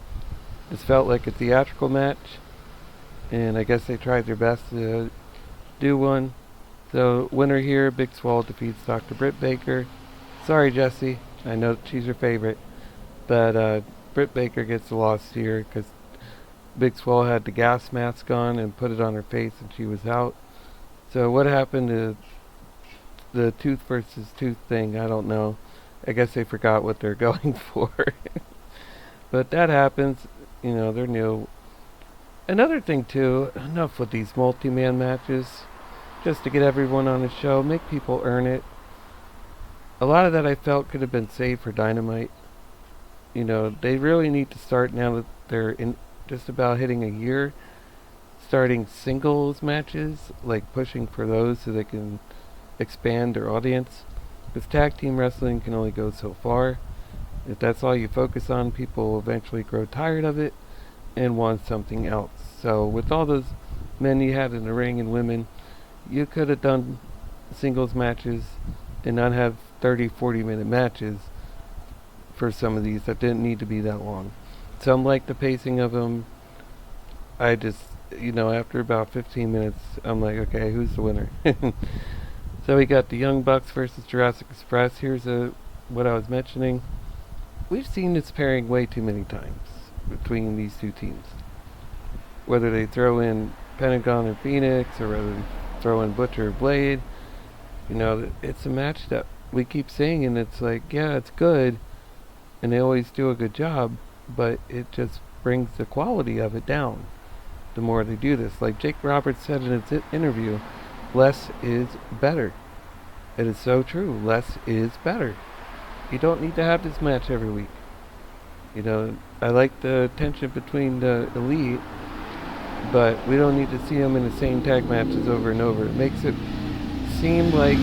This felt like a theatrical match, and I guess they tried their best to do one. So winner here, Big Swole defeats Dr. Britt Baker. Sorry, Jessie. I know she's your favorite, but Britt Baker gets the loss here because Big Swole had the gas mask on and put it on her face, and she was out. So what happened to the tooth versus tooth thing? I don't know. I guess they forgot what they're going for. But that happens. You know, they're new. Another thing too, enough with these multi-man matches. Just to get everyone on the show, make people earn it. A lot of that I felt could have been saved for Dynamite. You know, they really need to start, now that they're in just about hitting a year, starting singles matches, like pushing for those so they can expand their audience. Because tag team wrestling can only go so far. If that's all you focus on, people will eventually grow tired of it and want something else. So with all those men you had in the ring and women, you could have done singles matches and not have 30-40 minute matches for some of these that didn't need to be that long. Some like the pacing of them. I just, you know, after about 15 minutes, I'm like, okay, who's the winner? So we got the Young Bucks versus Jurassic Express. Here's what I was mentioning. We've seen this pairing way too many times between these two teams. Whether they throw in Pentagon and Phoenix, or whether they throw in Butcher or Blade, you know, it's a match that we keep seeing, and it's like, yeah, it's good, and they always do a good job, but it just brings the quality of it down the more they do this. Like Jake Roberts said in his interview, less is better. It is so true. Less is better. You don't need to have this match every week. You know, I like the tension between the Elite, but we don't need to see them in the same tag matches over and over. It makes it seem like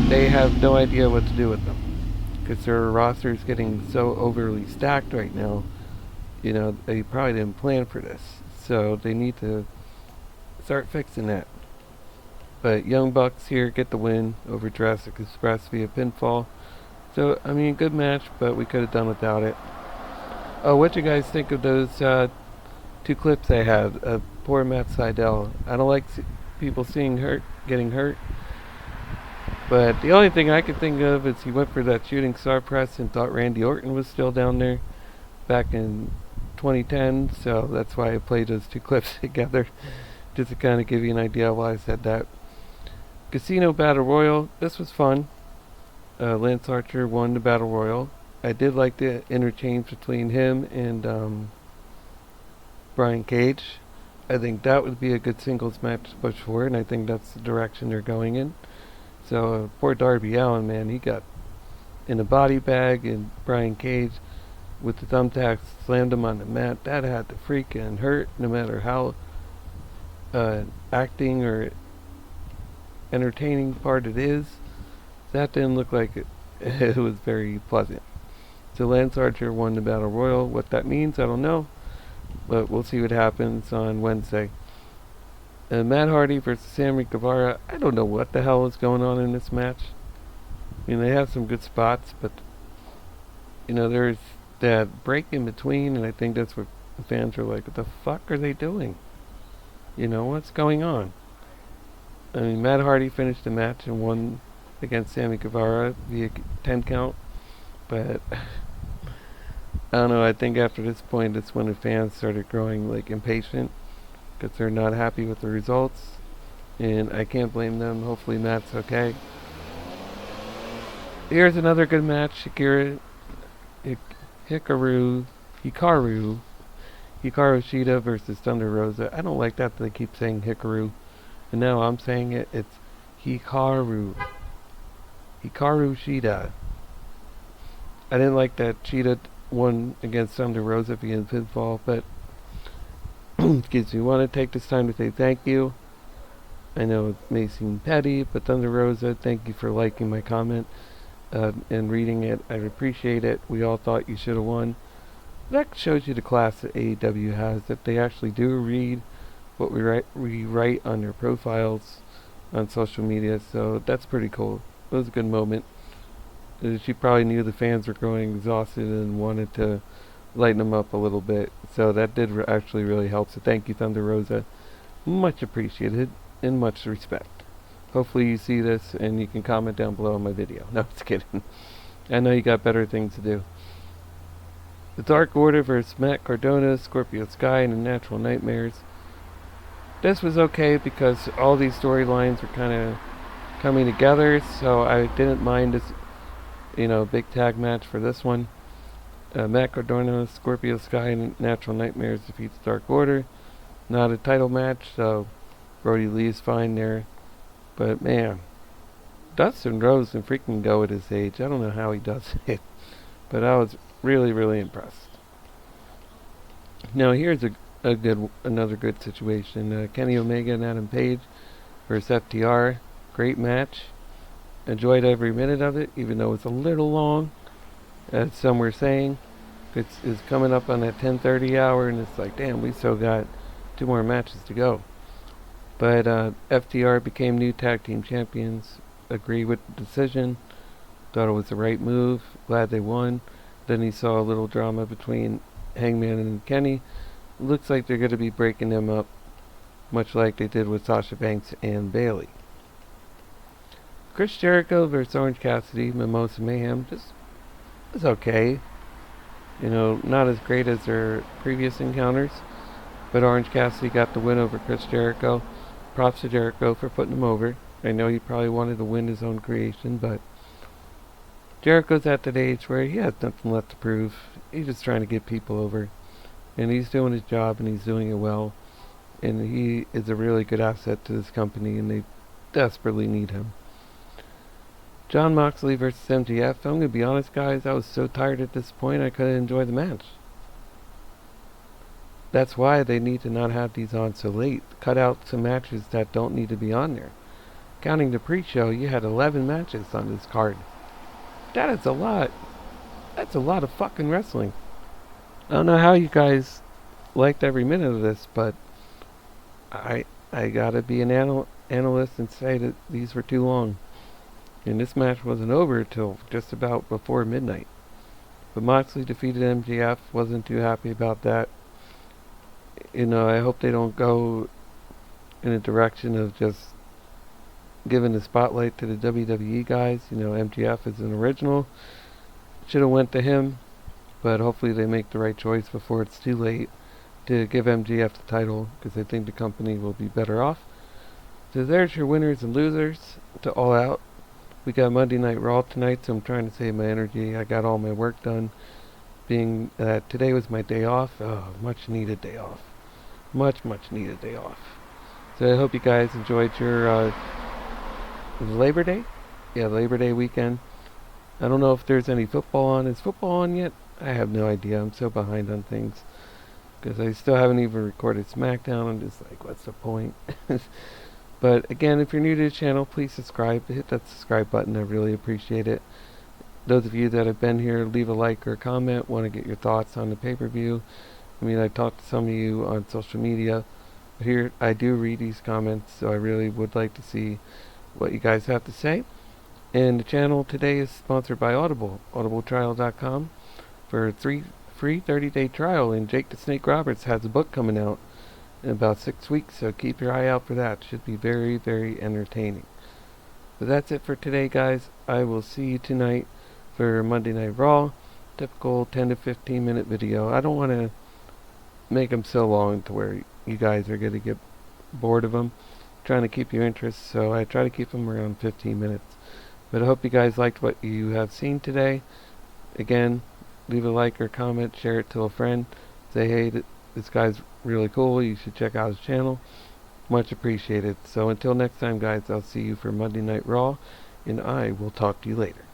they have no idea what to do with them, because their roster is getting so overly stacked right now. You know, they probably didn't plan for this, so they need to start fixing that. But Young Bucks here get the win over Jurassic Express via pinfall. So, I mean, good match, but we could have done without it. Oh, what you guys think of those 2 clips I had? Poor Matt Sydal. I don't like people getting hurt. But the only thing I could think of is he went for that shooting star press and thought Randy Orton was still down there back in 2010. So that's why I played those 2 clips together, just to kind of give you an idea why I said that. Casino Battle Royal. This was fun. Lance Archer won the Battle Royal. I did like the interchange between him and Brian Cage. I think that would be a good singles match to push for, and I think that's the direction they're going in. So poor Darby Allin, man, he got in a body bag, and Brian Cage with the thumbtacks slammed him on the mat. That had to freaking hurt, no matter how acting or entertaining part it is. That didn't look like it was very pleasant. So Lance Archer won the Battle Royal. What that means, I don't know, but we'll see what happens on Wednesday. Matt Hardy versus Sammy Guevara. I don't know what the hell is going on in this match. I mean, they have some good spots, but you know, there's that break in between, and I think that's what the fans are like, what the fuck are they doing? You know, what's going on? I mean, Matt Hardy finished the match and won against Sammy Guevara via 10 count, but I don't know, I think after this point it's when the fans started growing like impatient because they're not happy with the results, and I can't blame them. Hopefully Matt's okay. Here's another good match. Hikaru Hikaru Shida versus Thunder Rosa. I don't like that they keep saying Hikaru. And now I'm saying it. It's Hikaru. Hikaru Shida. I didn't like that Shida won against Thunder Rosa via pinfall, but excuse me, want to take this time to say thank you. I know it may seem petty, but Thunder Rosa, thank you for liking my comment and reading it. I appreciate it. We all thought you should have won. That shows you the class that AEW has, that they actually do read what we write on their profiles on social media, so that's pretty cool. It was a good moment. She probably knew the fans were growing exhausted and wanted to lighten them up a little bit, so that did actually really help. So thank you, Thunder Rosa. Much appreciated and much respect. Hopefully you see this and you can comment down below on my video. No, just kidding. I know you got better things to do. The Dark Order versus Matt Cardona, Scorpio Sky, and the Natural Nightmares. This was okay because all these storylines were kind of coming together, so I didn't mind this, big tag match for this one. Matt Cardona, Scorpio Sky, and Natural Nightmares defeats Dark Order. Not a title match, so Brody Lee's fine there. But man, Dustin Rhodes can freaking go at his age. I don't know how he does it, but I was really, really impressed. Now here's another good situation. Kenny Omega and Adam Page versus FTR. Great match. Enjoyed every minute of it, even though it's a little long, as some were saying. It's coming up on that 10:30 hour, and it's like, damn, we still got 2 more matches to go. But FTR became new tag team champions. Agree with the decision. Thought it was the right move. Glad they won. Then he saw a little drama between Hangman and Kenny. Looks like they're going to be breaking them up, much like they did with Sasha Banks and Bayley. Chris Jericho versus Orange Cassidy, Mimosa Mayhem, just was okay. Not as great as their previous encounters, but Orange Cassidy got the win over Chris Jericho. Props to Jericho for putting him over. I know he probably wanted to win his own creation, but Jericho's at that age where he has nothing left to prove. He's just trying to get people over. And he's doing his job, and he's doing it well. And he is a really good asset to this company, and they desperately need him. Jon Moxley versus MJF. I'm going to be honest, guys. I was so tired at this point, I couldn't enjoy the match. That's why they need to not have these on so late. Cut out some matches that don't need to be on there. Counting the pre-show, you had 11 matches on this card. That is a lot. That's a lot of fucking wrestling. I don't know how you guys liked every minute of this, but I gotta be an analyst and say that these were too long. And this match wasn't over until just about before midnight. But Moxley defeated MJF. Wasn't too happy about that. I hope they don't go in a direction of just giving the spotlight to the WWE guys. MJF is an original. Should have went to him. But hopefully they make the right choice before it's too late to give MJF the title, because I think the company will be better off. So there's your winners and losers to All Out. We got Monday Night Raw tonight, so I'm trying to save my energy. I got all my work done. Being that today was my day off. Oh, much needed day off. Much needed day off. So I hope you guys enjoyed your Labor Day? Yeah, Labor Day weekend. I don't know if there's any football on. Is football on yet? I have no idea. I'm so behind on things. Because I still haven't even recorded SmackDown. I'm just like, what's the point? But again, if you're new to the channel, please subscribe. Hit that subscribe button. I really appreciate it. Those of you that have been here, leave a like or a comment. Want to get your thoughts on the pay-per-view. I've talked to some of you on social media. But here, I do read these comments, so I really would like to see what you guys have to say. And the channel today is sponsored by Audible. AudibleTrial.com for a free 30-day trial. And Jake the Snake Roberts has a book coming out in about 6 weeks, so keep your eye out for that. Should be very, very entertaining. But that's it for today, guys. I will see you tonight for Monday Night Raw. Typical 10 to 15 minute video. I don't want to make them so long to where you guys are going to get bored of them. I'm trying to keep your interest, so I try to keep them around 15 minutes. But I hope you guys liked what you have seen today. Again, leave a like or comment, share it to a friend. Say hey This guy's really cool. You should check out his channel. Much appreciated. So until next time, guys, I'll see you for Monday Night Raw, and I will talk to you later.